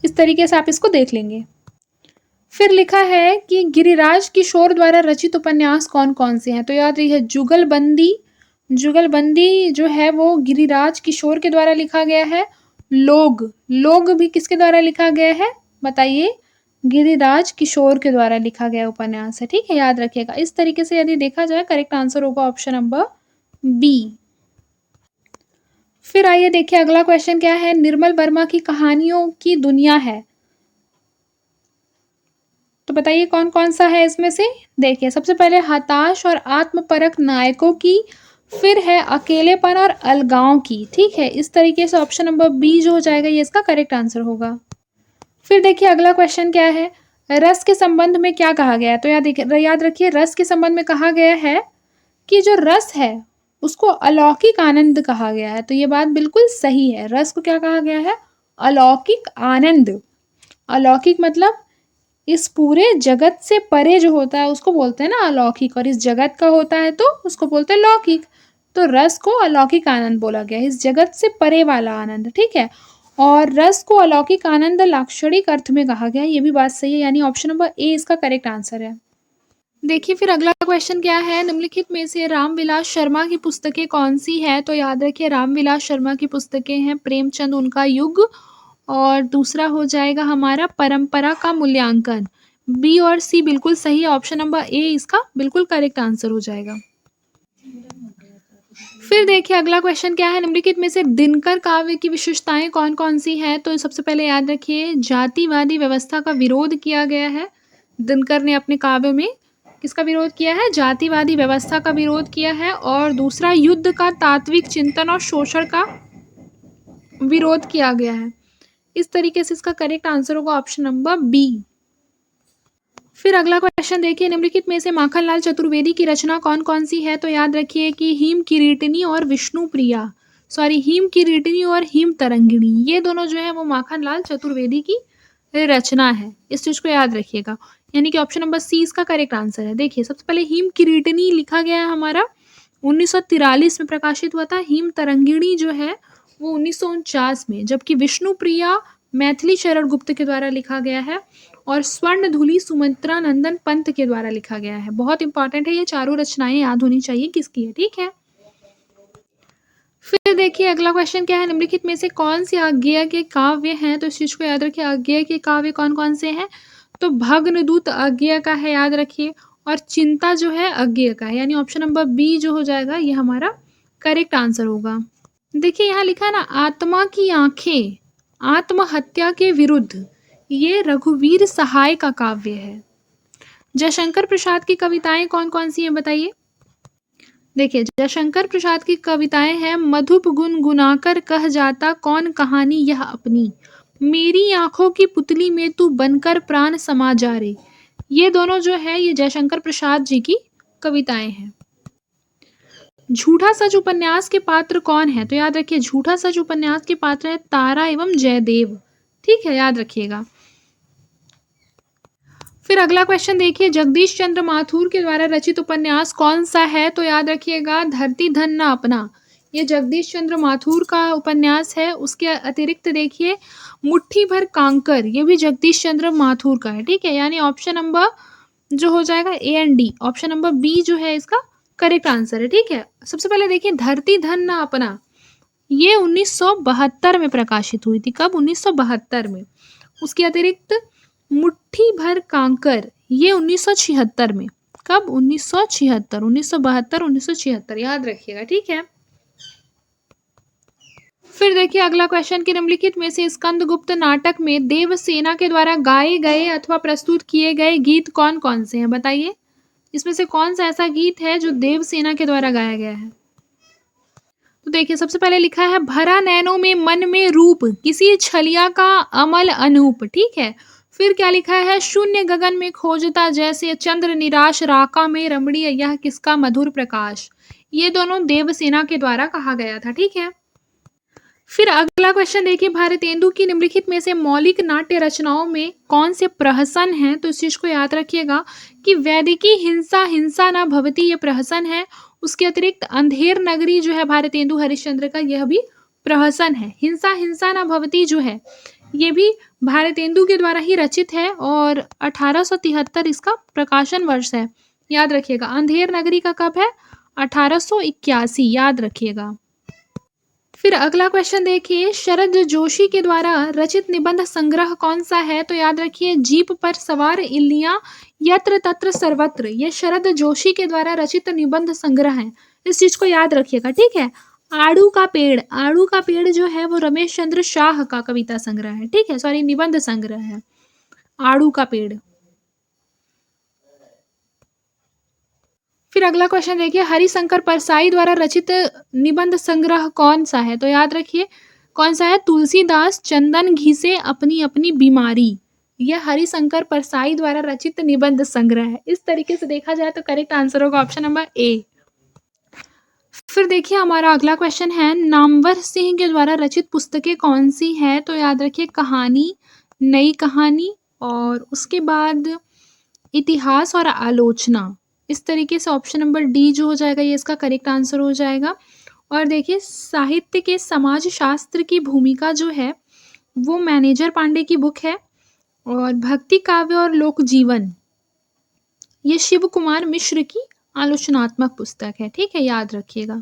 इस तरीके से आप इसको देख लेंगे। फिर लिखा है कि गिरिराज किशोर द्वारा रचित उपन्यास कौन कौन से हैं। तो याद रखिए जुगलबंदी, जुगलबंदी जो है वो गिरिराज किशोर के द्वारा लिखा गया है। लोग, लोग भी किसके द्वारा लिखा गया है बताइए, गिरिराज किशोर के द्वारा लिखा गया उपन्यास है। ठीक है, याद रखिएगा। इस तरीके से यदि देखा जाए करेक्ट आंसर होगा ऑप्शन नंबर बी। फिर आइए देखिए अगला क्वेश्चन क्या है, निर्मल वर्मा की कहानियों की दुनिया है, तो बताइए कौन कौन सा है इसमें से। देखिए सबसे पहले हताश और आत्मपरक नायकों की, फिर है अकेलेपन और अलगाव की। ठीक है, इस तरीके से ऑप्शन नंबर बी जो हो जाएगा ये इसका करेक्ट आंसर होगा। फिर देखिए अगला क्वेश्चन क्या है, रस के संबंध में क्या कहा गया है। तो याद रखिए रस के संबंध में कहा गया है कि जो रस है उसको अलौकिक आनंद कहा गया है। तो ये बात बिल्कुल सही है, रस को क्या कहा गया है, अलौकिक आनंद। अलौकिक मतलब इस पूरे जगत से परे जो होता है उसको बोलते हैं ना अलौकिक, और इस जगत का होता है तो उसको बोलते हैं लौकिक। तो रस को अलौकिक आनंद बोला गया, इस जगत से परे वाला आनंद। ठीक है, और रस को अलौकिक आनंद लाक्षणिक अर्थ में कहा गया, ये भी बात सही है, यानी ऑप्शन नंबर ए इसका करेक्ट आंसर है। देखिए फिर अगला क्वेश्चन क्या है, निम्नलिखित में से रामविलास शर्मा की पुस्तकें कौन सी है। तो याद रखिए रामविलास शर्मा की पुस्तकें हैं प्रेमचंद उनका युग, और दूसरा हो जाएगा हमारा परंपरा का मूल्यांकन। बी और सी बिल्कुल सही है, ऑप्शन नंबर ए इसका बिल्कुल करेक्ट आंसर हो जाएगा। फिर देखिए अगला क्वेश्चन क्या है, निम्नलिखित में से दिनकर काव्य की विशेषताएं कौन कौन सी है। तो सबसे पहले याद रखिए जातिवादी व्यवस्था का विरोध किया गया है। दिनकर ने अपने काव्य में किसका विरोध किया है, जातिवादी व्यवस्था का विरोध किया है। और दूसरा युद्ध का तात्विक चिंतन और शोषण का विरोध किया गया है। इस तरीके से इसका करेक्ट आंसर होगा ऑप्शन नंबर बी। फिर अगला क्वेश्चन देखिए, निम्नलिखित में से माखनलाल चतुर्वेदी की रचना कौन कौन सी है। तो याद रखिए कि हिम किरीटिनी और विष्णु प्रिया, सॉरी हिम किरीटिनी और हिम तरंगिणी, ये दोनों जो है वो माखनलाल चतुर्वेदी की रचना है। इस चीज को याद रखिएगा, यानी कि ऑप्शन नंबर सी इसका करेक्ट आंसर है। देखिए सबसे पहले हिम किरीटिनी लिखा गया है हमारा 1943 में प्रकाशित हुआ था। हिम तरंगिणी जो है वो 1949 में, जबकि विष्णु प्रिया मैथिली शरण गुप्त के द्वारा लिखा गया है, और स्वर्ण धुली सुमित्रा नंदन पंत के द्वारा लिखा गया है। बहुत इंपॉर्टेंट है, ये चारों रचनाएं याद होनी चाहिए किसकी है। ठीक है, फिर देखिए अगला क्वेश्चन क्या है, निम्नलिखित में से कौन सी आज्ञेय के काव्य हैं। तो इस चीज को याद रखिए, आज्ञेय के काव्य कौन कौन से हैं। तो भग्नदूत आज्ञेय का है, याद रखिए, और चिंता जो है आज्ञेय का है, यानी ऑप्शन नंबर बी जो हो जाएगा ये हमारा करेक्ट आंसर होगा। देखिए यहाँ लिखा है ना, आत्मा की आंखें आत्महत्या के विरुद्ध, ये रघुवीर सहाय का काव्य है। जयशंकर प्रसाद की कविताएं कौन कौन सी हैं बताइए। देखिए, जयशंकर प्रसाद की कविताएं हैं मधुप गुनगुनाकर कह जाता कौन कहानी यह अपनी, मेरी आंखों की पुतली में तू बनकर प्राण समा जा रे। ये दोनों जो है ये जयशंकर प्रसाद जी की कविताएं हैं। झूठा सच उपन्यास के पात्र कौन है? तो याद रखिए, झूठा सच उपन्यास के पात्र है तारा एवं जयदेव। ठीक है, याद रखिएगा। फिर अगला क्वेश्चन देखिए, जगदीश चंद्र माथुर के द्वारा रचित उपन्यास कौन सा है? तो याद रखिएगा, धरती धन न अपना। ये जगदीश चंद्र माथुर का उपन्यास है। उसके अतिरिक्त देखिए, मुट्ठी भर कांकर, ये भी जगदीश चंद्र माथुर का है। ठीक है, यानी ऑप्शन नंबर जो हो जाएगा A and D, option number B जो है इसका करेक्ट आंसर है। ठीक है, सबसे पहले देखिए, धरती धन न अपना, ये 1972 में प्रकाशित हुई थी। कब? 1972 में। उसके अतिरिक्त मुट्ठी भर कांकर, ये 1976 में। कब? 1976, 1972, 1976, याद रखिएगा। ठीक है, फिर देखिए अगला क्वेश्चन कि निम्नलिखित में से स्कंदगुप्त नाटक में देवसेना के द्वारा गाए गए अथवा प्रस्तुत किए गए गीत कौन कौन से हैं? बताइए, इसमें से कौन सा ऐसा गीत है जो देवसेना के द्वारा गाया गया है? तो देखिए, सबसे पहले लिखा है भरा नैनों में मन में रूप, किसी छलिया का अमल अनूप। ठीक है, फिर क्या लिखा है, शून्य गगन में खोजता जैसे चंद्र निराश, राका में रमणीय यह किसका मधुर प्रकाश। ये दोनों देवसेना के द्वारा कहा गया था। ठीक है, फिर अगला क्वेश्चन देखिए, भारतेंदु की निम्नलिखित में से मौलिक नाट्य रचनाओं में कौन से प्रहसन हैं? तो इस चीज को याद रखिएगा कि वैदिकी हिंसा हिंसा न भवती, ये प्रहसन है। उसके अतिरिक्त अंधेर नगरी जो है भारतेंदु हरिश्चंद्र का, यह भी प्रहसन है। हिंसा हिंसा न भवती जो है ये भी भारतेंदु के द्वारा ही रचित है और 1873 इसका प्रकाशन वर्ष है। याद रखिएगा, अंधेर नगरी का कब है? 1881, याद रखिएगा। फिर अगला क्वेश्चन देखिए, शरद जोशी के द्वारा रचित निबंध संग्रह कौन सा है? तो याद रखिए, जीप पर सवार इल्लियां यत्र तत्र सर्वत्र, ये शरद जोशी के द्वारा रचित निबंध संग्रह है। इस चीज को याद रखिएगा। ठीक है, आड़ू का पेड़, आड़ू का पेड़ जो है वो रमेश चंद्र शाह का कविता संग्रह है। ठीक है, सॉरी, निबंध संग्रह है आड़ू का पेड़। फिर अगला क्वेश्चन देखिए, हरिशंकर परसाई द्वारा रचित निबंध संग्रह कौन सा है? तो याद रखिए, कौन सा है? तुलसीदास चंदन घिसे अपनी अपनी बीमारी, यह हरिशंकर परसाई द्वारा रचित निबंध संग्रह है। इस तरीके से देखा जाए तो करेक्ट आंसर होगा ऑप्शन नंबर ए। फिर देखिए हमारा अगला क्वेश्चन है, नामवर सिंह के द्वारा रचित पुस्तकें कौन सी है? तो याद रखिए, कहानी, नई कहानी, और उसके बाद इतिहास और आलोचना। इस तरीके से ऑप्शन नंबर डी जो हो जाएगा ये इसका करेक्ट आंसर हो जाएगा। और देखिए, साहित्य के समाज शास्त्र की भूमिका जो है वो मैनेजर पांडे की बुक है। और भक्ति काव्य और लोक जीवन, ये शिव कुमार मिश्र की आलोचनात्मक पुस्तक है। ठीक है, याद रखिएगा।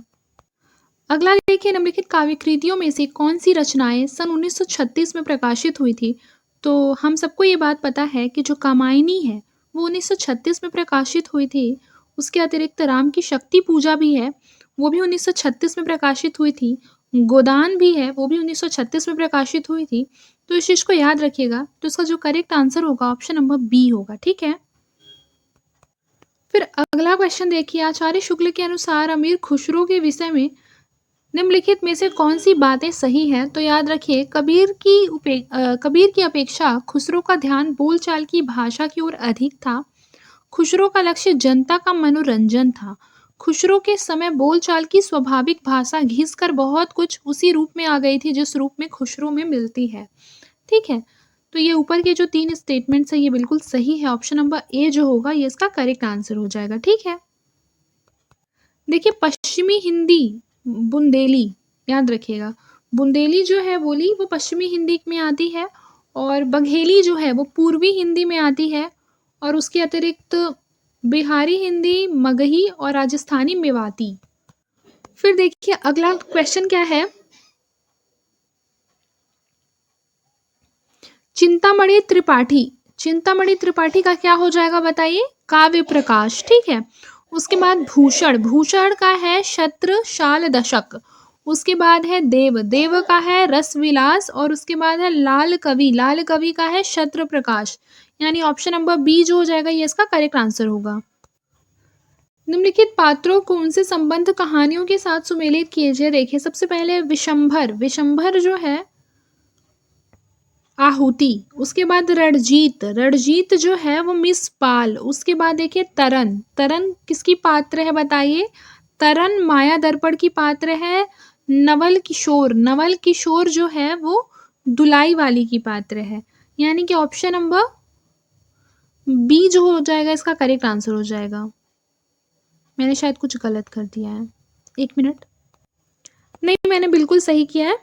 अगला देखिए, निम्नलिखित काव्य कृतियों में से कौन सी रचनाएं सन 1936 में प्रकाशित हुई थी? तो हम सबको ये बात पता है कि जो कामायनी है वो 1936 में प्रकाशित हुई थी। उसके अतिरिक्त राम की शक्ति पूजा भी है, वो भी 1936 में प्रकाशित हुई थी। गोदान भी है, वो भी 1936 में प्रकाशित हुई थी। तो इस चीज को याद रखिएगा। तो इसका जो करेक्ट आंसर होगा ऑप्शन नंबर बी होगा। ठीक है, फिर अगला क्वेश्चन देखिए, आचार्य शुक्ल के अनुसार अमीर खुसरो के विषय में निम्नलिखित में से कौन सी बातें सही हैं? तो याद रखिए, कबीर की अपेक्षा खुसरो का ध्यान बोलचाल की भाषा की ओर अधिक था। खुसरो का लक्ष्य जनता का मनोरंजन था। खुसरो के समय बोलचाल की स्वाभाविक भाषा घिसकर बहुत कुछ उसी रूप में आ गई थी जिस रूप में खुसरो में मिलती है। ठीक है, तो ये ऊपर के जो 3 स्टेटमेंट्स है ये बिल्कुल सही है। ऑप्शन नंबर ए जो होगा ये इसका करेक्ट आंसर हो जाएगा। ठीक है, देखिए, पश्चिमी हिंदी बुंदेली, याद रखिएगा, बुंदेली जो है बोली वो पश्चिमी हिंदी में आती है और बघेली जो है वो पूर्वी हिंदी में आती है। और उसके अतिरिक्त बिहारी हिंदी, मगही और राजस्थानी मेवाती। फिर देखिए अगला क्वेश्चन क्या है, चिंतामणि त्रिपाठी, चिंतामणि त्रिपाठी का क्या हो जाएगा बताइए? काव्य प्रकाश। ठीक है, उसके बाद भूषण, भूषण का है शत्र शाल दशक। उसके बाद है देव, देव का है रसविलास और उसके बाद है लाल कवि, लाल कवि का है छत्र प्रकाश। यानी ऑप्शन नंबर बी जो हो जाएगा ये इसका करेक्ट आंसर होगा। निम्नलिखित पात्रों को उनसे संबंध कहानियों के साथ सुमेलित कीजिए। देखिए सबसे पहले विशंभर, विशंभर जो है आहुति, उसके बाद रणजीत, रणजीत जो है वो मिस पाल, उसके बाद देखिए तरन, तरन किसकी पात्र है बताइए? तरन माया दर्पण की पात्र है। नवल किशोर, नवल किशोर जो है वो दुलाई वाली की पात्र है। यानी कि ऑप्शन नंबर बी जो हो जाएगा इसका करेक्ट आंसर हो जाएगा। मैंने शायद कुछ गलत कर दिया है, 1 मिनट। नहीं, मैंने बिल्कुल सही किया है।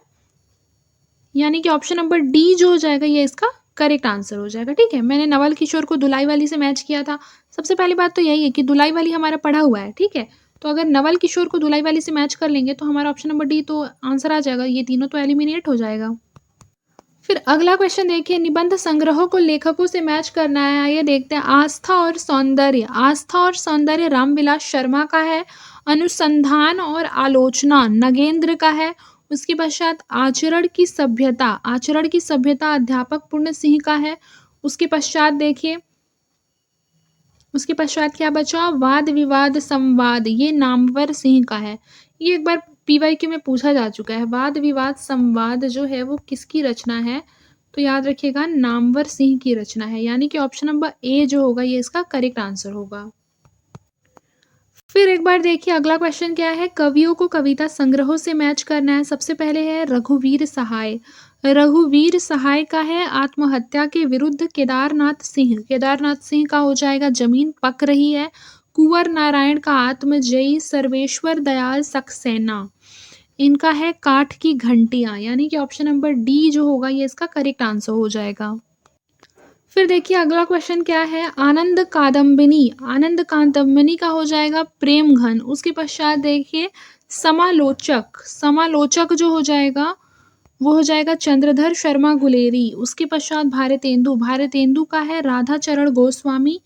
यानी कि ऑप्शन नंबर डी जो हो जाएगा ये इसका करेक्ट आंसर हो जाएगा। ठीक है, मैंने नवल किशोर को दुलाई वाली से मैच किया था। सबसे पहली बात तो यही है कि दुलाई वाली हमारा पढ़ा हुआ है। ठीक है, तो अगर नवल किशोर को दुलाई वाली से मैच कर लेंगे तो हमारा ऑप्शन नंबर डी तो आंसर आ जाएगा। ये तीनों तो एलिमिनेट हो जाएगा। फिर अगला क्वेश्चन देखिए, निबंध संग्रहों को लेखकों से मैच करना है। आइए देखते हैं। आस्था और सौंदर्य, आस्था और सौंदर्य रामविलास शर्मा का है। अनुसंधान और आलोचना नगेंद्र का है। उसके पश्चात आचरण की सभ्यता, आचरण की सभ्यता अध्यापक पूर्ण सिंह का है। उसके पश्चात देखिए, उसके पश्चात क्या बचा? वाद विवाद संवाद, ये नामवर सिंह का है। ये एक बार पीवाईक्यू में पूछा जा चुका है। वाद विवाद संवाद जो है वो किसकी रचना है? तो याद रखिएगा नामवर सिंह की रचना है। यानी कि ऑप्शन नंबर ए जो होगा ये इसका करेक्ट आंसर होगा। फिर एक बार देखिए अगला क्वेश्चन क्या है, कवियों को कविता संग्रहों से मैच करना है। सबसे पहले है रघुवीर सहाय, रघुवीर सहाय का है आत्महत्या के विरुद्ध केदारनाथ सिंह, केदारनाथ सिंह का हो जाएगा जमीन पक रही है। कुंवर नारायण का आत्मजयी सर्वेश्वर दयाल सक्सेना, इनका है काठ की घंटियां। यानी कि ऑप्शन नंबर डी जो होगा ये इसका करेक्ट आंसर हो जाएगा। फिर देखिए अगला क्वेश्चन क्या है, आनंद कादम्बिनी, आनंद कादम्बिनी का हो जाएगा प्रेम घन। उसके पश्चात देखिए समालोचक, समालोचक जो हो जाएगा वो हो जाएगा चंद्रधर शर्मा गुलेरी। उसके पश्चात भारतेंदु, भारतेंदु का है राधा चरण गोस्वामी।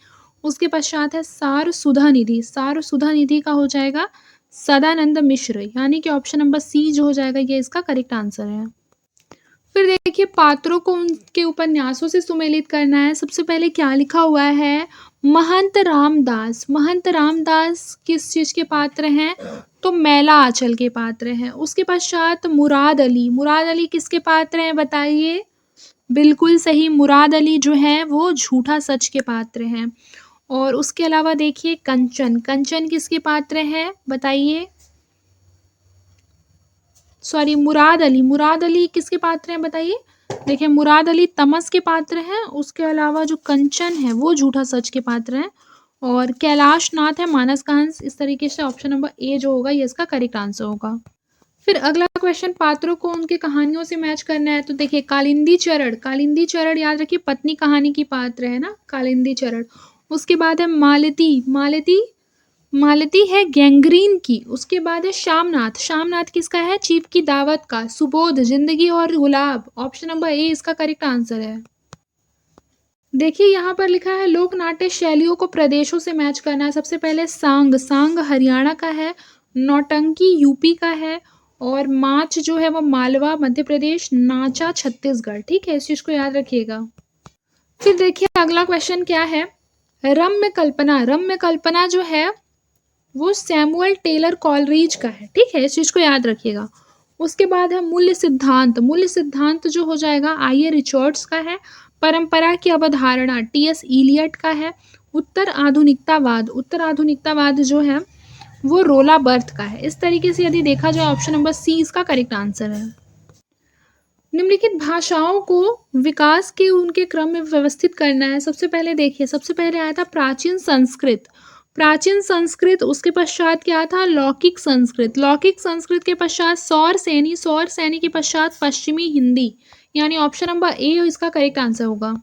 उसके पश्चात है सार सुधा निधि, सार सुधा निधि का हो जाएगा सदानंद मिश्र। यानी कि ऑप्शन नंबर सी जो हो जाएगा ये इसका करेक्ट आंसर है। फिर देखिए पात्रों को उनके उपन्यासों से सुमेलित करना है। सबसे पहले क्या लिखा हुआ है, महंत रामदास, महंत रामदास किस चीज के पात्र हैं? तो मैला आंचल के पात्र हैं। उसके पश्चात मुराद अली, मुराद अली किसके पात्र हैं बताइए? बिल्कुल सही, मुराद अली जो है वो झूठा सच के पात्र हैं। और उसके अलावा देखिए कंचन, कंचन किसके पात्र हैं बताइए? सॉरी, मुराद अली, मुराद अली किसके पात्र हैं बताइए? देखिए मुराद अली तमस के पात्र हैं। उसके अलावा जो कंचन है वो झूठा सच के पात्र हैं। और कैलाश नाथ है मानस का हंस। इस तरीके से ऑप्शन नंबर ए जो होगा ये इसका करेक्ट आंसर होगा। फिर अगला क्वेश्चन, पात्रों को उनके कहानियों से मैच करना है। तो देखिए कालिंदी चरण, कालिंदी चरण याद रखिए पत्नी कहानी की पात्र है ना, कालिंदी चरण। उसके बाद है मालती, मालती, मालती है गैंग्रीन की। उसके बाद है शामनाथ, शामनाथ किसका है? चीफ की दावत का। सुबोध जिंदगी और गुलाब, ऑप्शन नंबर ए इसका करेक्ट आंसर है। देखिए यहाँ पर लिखा है लोक नाट्य शैलियों को प्रदेशों से मैच करना है। सबसे पहले सांग, सांग हरियाणा का है। नौटंकी यूपी का है। और माच जो है वो मालवा मध्य प्रदेश, नाचा छत्तीसगढ़। ठीक है, इस चीज को याद रखिएगा। फिर देखिए अगला क्वेश्चन क्या है, रम्य कल्पना, रम्य कल्पना जो है वो सैमुअल टेलर कॉलरीज का है। ठीक है, इस चीज को याद रखिएगा। उसके बाद है मूल्य सिद्धांत, मूल्य सिद्धांत जो हो जाएगा आई ए रिचर्ड्स का है। परंपरा की अवधारणा टी एस इलियट का है। उत्तर आधुनिकतावाद, उत्तर आधुनिकतावाद जो है वो रोला बर्थ का है। इस तरीके से यदि देखा जाए ऑप्शन नंबर सी इसका करेक्ट आंसर है। निम्नलिखित भाषाओं को विकास के उनके क्रम में व्यवस्थित करना है। सबसे पहले देखिए, सबसे पहले आया था प्राचीन संस्कृत, प्राचीन संस्कृत। उसके पश्चात क्या था? लौकिक संस्कृत, लौकिक संस्कृत के पश्चात सौर सैनी, सौर सैनी के पश्चात पश्चिमी हिंदी। यानी ऑप्शन नंबर ए इसका करेक्ट आंसर होगा।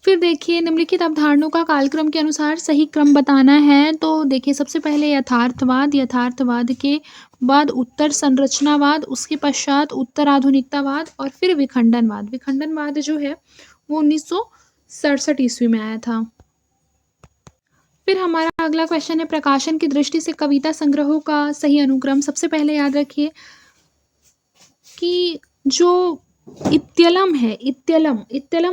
फिर देखिए निम्नलिखित अवधारणाओं का कालक्रम के अनुसार सही क्रम बताना है। तो देखिए सबसे पहले यथार्थवाद, यथार्थवाद के बाद उत्तर संरचनावाद, उसके पश्चात उत्तर आधुनिकतावाद और फिर विखंडनवाद। विखंडनवाद जो है वो 1967 ईस्वी में आया था। फिर हमारा अगला क्वेश्चन है प्रकाशन की दृष्टि से कविता संग्रहों का सही अनुक्रम। सबसे पहले याद रखिए कि जो इत्यलम है, इत्यलम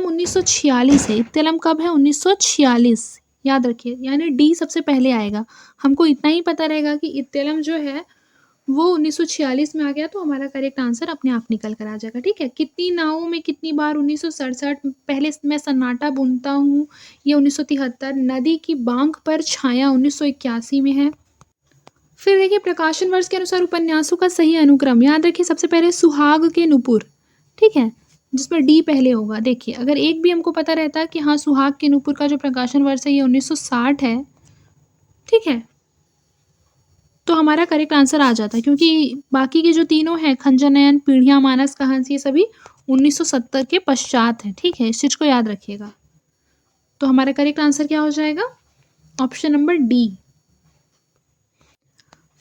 1946 है। इत्यलम कब है? 1946, याद रखिए, यानी डी सबसे पहले आएगा। हमको इतना ही पता रहेगा कि इत्यलम जो है वो 1946 में आ गया, तो हमारा करेक्ट आंसर अपने आप निकल कर आ जाएगा। ठीक है। कितनी नावों में कितनी बार 1967, पहले मैं सन्नाटा बुनता हूँ, ये 1973, नदी की बांक पर छाया 1981 में है। फिर देखिए प्रकाशन वर्ष के अनुसार उपन्यासों का सही अनुक्रम। याद रखिए सबसे पहले सुहाग के नुपुर, ठीक है, जिसमें डी पहले होगा। देखिए अगर एक भी हमको पता रहता कि हाँ सुहाग के नुपुर का जो प्रकाशन वर्ष है ये 1960 है, ठीक है, तो हमारा करेक्ट आंसर आ जाता, क्योंकि बाकी के जो तीनों हैं खंजनयन, पीढ़ियाँ, मानस, कहांस, ये सभी 1970 के पश्चात है। ठीक है, इस चीज को याद रखिएगा। तो हमारा करेक्ट आंसर क्या हो जाएगा? Option number D.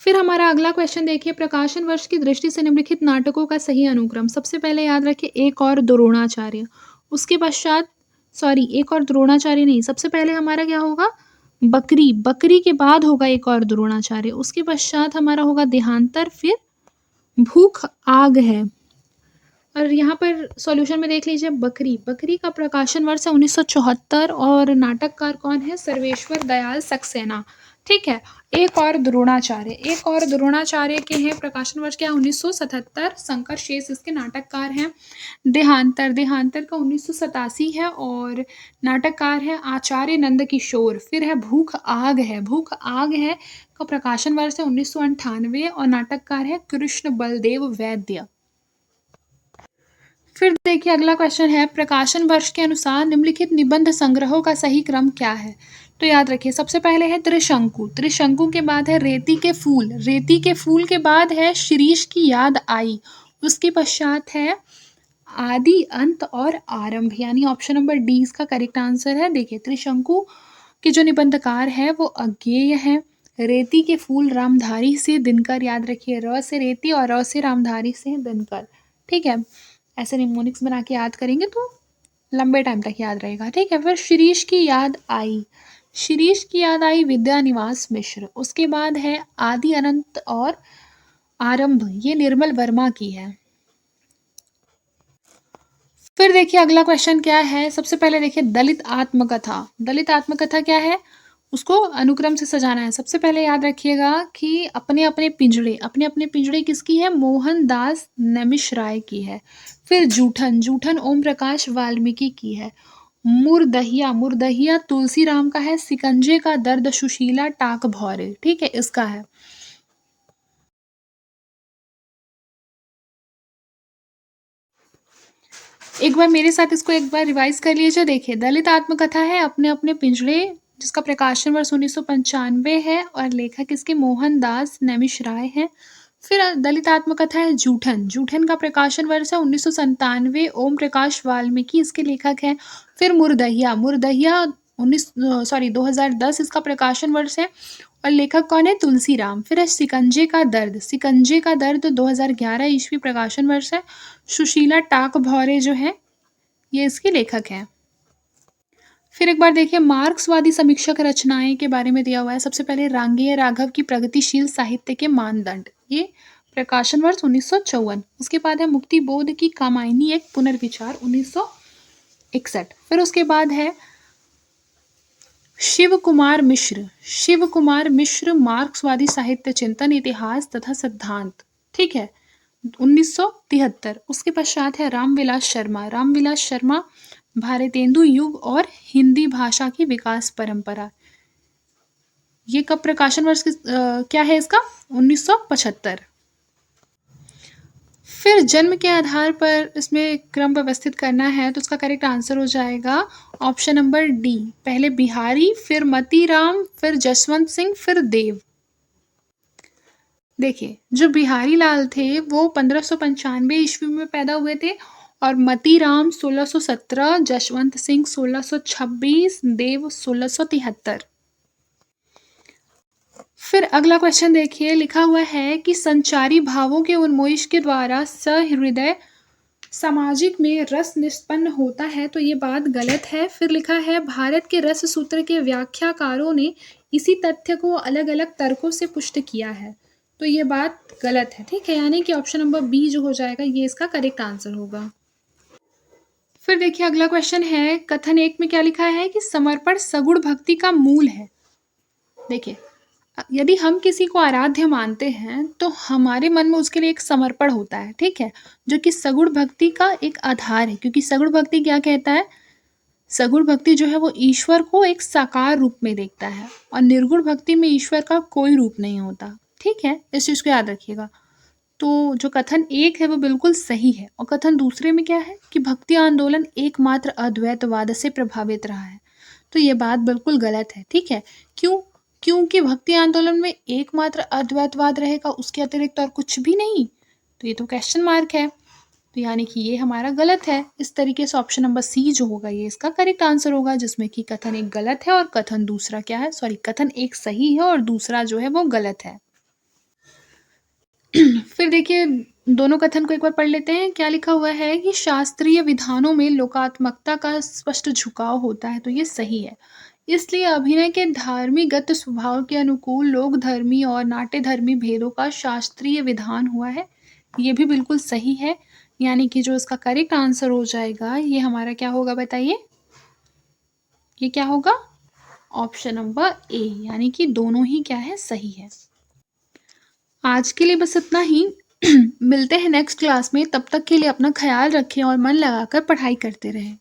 फिर हमारा अगला क्वेश्चन देखिए प्रकाशन वर्ष की दृष्टि से निम्नलिखित नाटकों का सही अनुक्रम। सबसे पहले याद रखिए एक और द्रोणाचार्य, उसके पश्चात, सॉरी एक और द्रोणाचार्य नहीं, सबसे पहले हमारा क्या होगा? बकरी, बकरी के बाद होगा एक और द्रोणाचार्य, उसके पश्चात हमारा होगा देहांतर, फिर भूख आग है। और यहाँ पर सॉल्यूशन में देख लीजिए बकरी, बकरी का प्रकाशन वर्ष है 1974 और नाटककार कौन है? सर्वेश्वर दयाल सक्सेना। ठीक है। एक और द्रोणाचार्य, एक और द्रोणाचार्य के हैं, प्रकाशन वर्ष क्या है? 1977, शंकर शेष इसके नाटककार हैं। देहांतर, देहांतर का 1987 है और नाटककार है आचार्य नंद किशोर। फिर है भूख आग है, भूख आग है का प्रकाशन वर्ष है 1998 और नाटककार है कृष्ण बलदेव वैद्य। फिर देखिए अगला क्वेश्चन है प्रकाशन वर्ष के अनुसार निम्नलिखित निबंध संग्रहों का सही क्रम क्या है? तो याद रखिए सबसे पहले है त्रिशंकु, त्रिशंकु के बाद है रेती के फूल, रेती के फूल के बाद है शिरीष की याद आई, उसके पश्चात है आदि, अंत और आरंभ, यानी ऑप्शन नंबर डी इसका करेक्ट आंसर है। देखिए त्रिशंकु के जो निबंधकार है वो अज्ञेय है। रेती के फूल रामधारी से दिनकर, याद रखिए र से रेती और र से रामधारी से दिनकर। ठीक है, ऐसे निमोनिक्स बना के याद करेंगे तो लंबे टाइम तक याद रहेगा। ठीक है। फिर शिरीष की याद आई, शिरीष की याद आई विद्यानिवास मिश्र, उसके बाद है आदि, अनंत और आरंभ, ये निर्मल वर्मा की है। फिर देखिए अगला क्वेश्चन क्या है, सबसे पहले देखिए दलित आत्मकथा, दलित आत्मकथा क्या है उसको अनुक्रम से सजाना है। सबसे पहले याद रखिएगा कि अपने अपने पिंजड़े, अपने अपने पिंजड़े किसकी है? मोहनदास नैमिष की है। फिर जूठन, जूठन ओम प्रकाश वाल्मीकि की है। मुरदहिया, मुरदहिया तुलसी राम का है। सिकंजे का दर्द सुशीला टाक भौरे, ठीक है, इसका है। एक बार मेरे साथ इसको एक बार रिवाइज कर लीजिए। देखिए दलित आत्मकथा है अपने अपने पिंजड़े, जिसका प्रकाशन वर्ष 1995 है और लेखक इसके मोहनदास नैमिष है। फिर दलित आत्मकथा है जूठन, जूठन का प्रकाशन वर्ष है 1997, ओम प्रकाश वाल्मीकि इसके लेखक हैं। फिर मुरदहिया, मुरदहिया 2010 इसका प्रकाशन वर्ष है और लेखक कौन है? तुलसी राम। फिर है सिकंजे का दर्द, सिकंजे का दर्द 2011 ईस्वी प्रकाशन वर्ष है। सुशीला टाक भौरे जो है ये इसके लेखक हैं। फिर एक बार देखिए मार्क्सवादी समीक्षक रचनाएं के बारे में दिया हुआ है। सबसे पहले रांगेय राघव की प्रगतिशील साहित्य के मानदंड, ये प्रकाशन वर्ष 1954। उसके बाद है मुक्ति बोध की कामायनी एक पुनर्विचार 1961। फिर उसके बाद है शिव कुमार मिश्र, शिव कुमार मिश्र मार्क्सवादी साहित्य चिंतन, इतिहास तथा सिद्धांत, ठीक है, 1973। उसके पश्चात है रामविलास शर्मा, रामविलास शर्मा भारतेंदु युग और हिंदी भाषा की विकास परंपरा, ये कब प्रकाशन वर्ष क्या है इसका? 1975। फिर जन्म के आधार पर इसमें क्रम व्यवस्थित करना है तो उसका करेक्ट आंसर हो जाएगा ऑप्शन नंबर डी, पहले बिहारी, फिर मतीराम, फिर जसवंत सिंह, फिर देव। देखिए जो बिहारी लाल थे वो 1595 ईस्वी में पैदा हुए थे और मतीराम 1617, जसवंत सिंह 1626, देव 1673। फिर अगला क्वेश्चन देखिए, लिखा हुआ है कि संचारी भावों के उन्मोष के द्वारा सहृदय सामाजिक में रस निष्पन्न होता है, तो ये बात गलत है। फिर लिखा है भारत के रस सूत्र के व्याख्याकारों ने इसी तथ्य को अलग अलग तर्कों से पुष्ट किया है। तो ये बात गलत है, ठीक है, यानी कि ऑप्शन नंबर बी जो हो जाएगा ये इसका करेक्ट आंसर होगा। फिर देखिए अगला क्वेश्चन है, कथन 1 में क्या लिखा है कि समर्पण सगुण भक्ति का मूल है। देखिए यदि हम किसी को आराध्य मानते हैं तो हमारे मन में उसके लिए एक समर्पण होता है, ठीक है, जो कि सगुण भक्ति का एक आधार है। क्योंकि सगुण भक्ति क्या कहता है, सगुण भक्ति जो है वो ईश्वर को एक साकार रूप में देखता है और निर्गुण भक्ति में ईश्वर का कोई रूप नहीं होता, ठीक है, इस चीज़ को याद रखिएगा। तो जो कथन 1 है वो बिल्कुल सही है। और कथन दूसरे में क्या है कि भक्ति आंदोलन एकमात्र अद्वैतवाद से प्रभावित रहा है। तो ये बात बिल्कुल गलत है, ठीक है। क्यों? क्योंकि भक्ति आंदोलन में एकमात्र अद्वैतवाद रहेगा, उसके अतिरिक्त और कुछ भी नहीं। तो ये तो क्वेश्चन मार्क है, तो यानी कि ये हमारा गलत है। इस तरीके से ऑप्शन नंबर सी जो होगा ये इसका करेक्ट आंसर होगा, जिसमें कि कथन 1 गलत है और कथन दूसरा क्या है, सॉरी, कथन 1 सही है और दूसरा जो है वो गलत है। फिर देखिए दोनों कथन को एक बार पढ़ लेते हैं। क्या लिखा हुआ है कि शास्त्रीय विधानों में लोकात्मकता का स्पष्ट झुकाव होता है, तो ये सही है। इसलिए अभिनय के धार्मिक स्वभाव के अनुकूल लोक धर्मी और नाट्य धर्मी भेदों का शास्त्रीय विधान हुआ है, ये भी बिल्कुल सही है। यानी कि जो इसका करेक्ट आंसर हो जाएगा ये हमारा क्या होगा बताइए, ये क्या होगा, ऑप्शन नंबर ए, यानी कि दोनों ही क्या है, सही है। आज के लिए बस इतना ही। मिलते हैं नेक्स्ट क्लास में, तब तक के लिए अपना ख्याल रखें और मन लगाकर पढ़ाई करते रहें।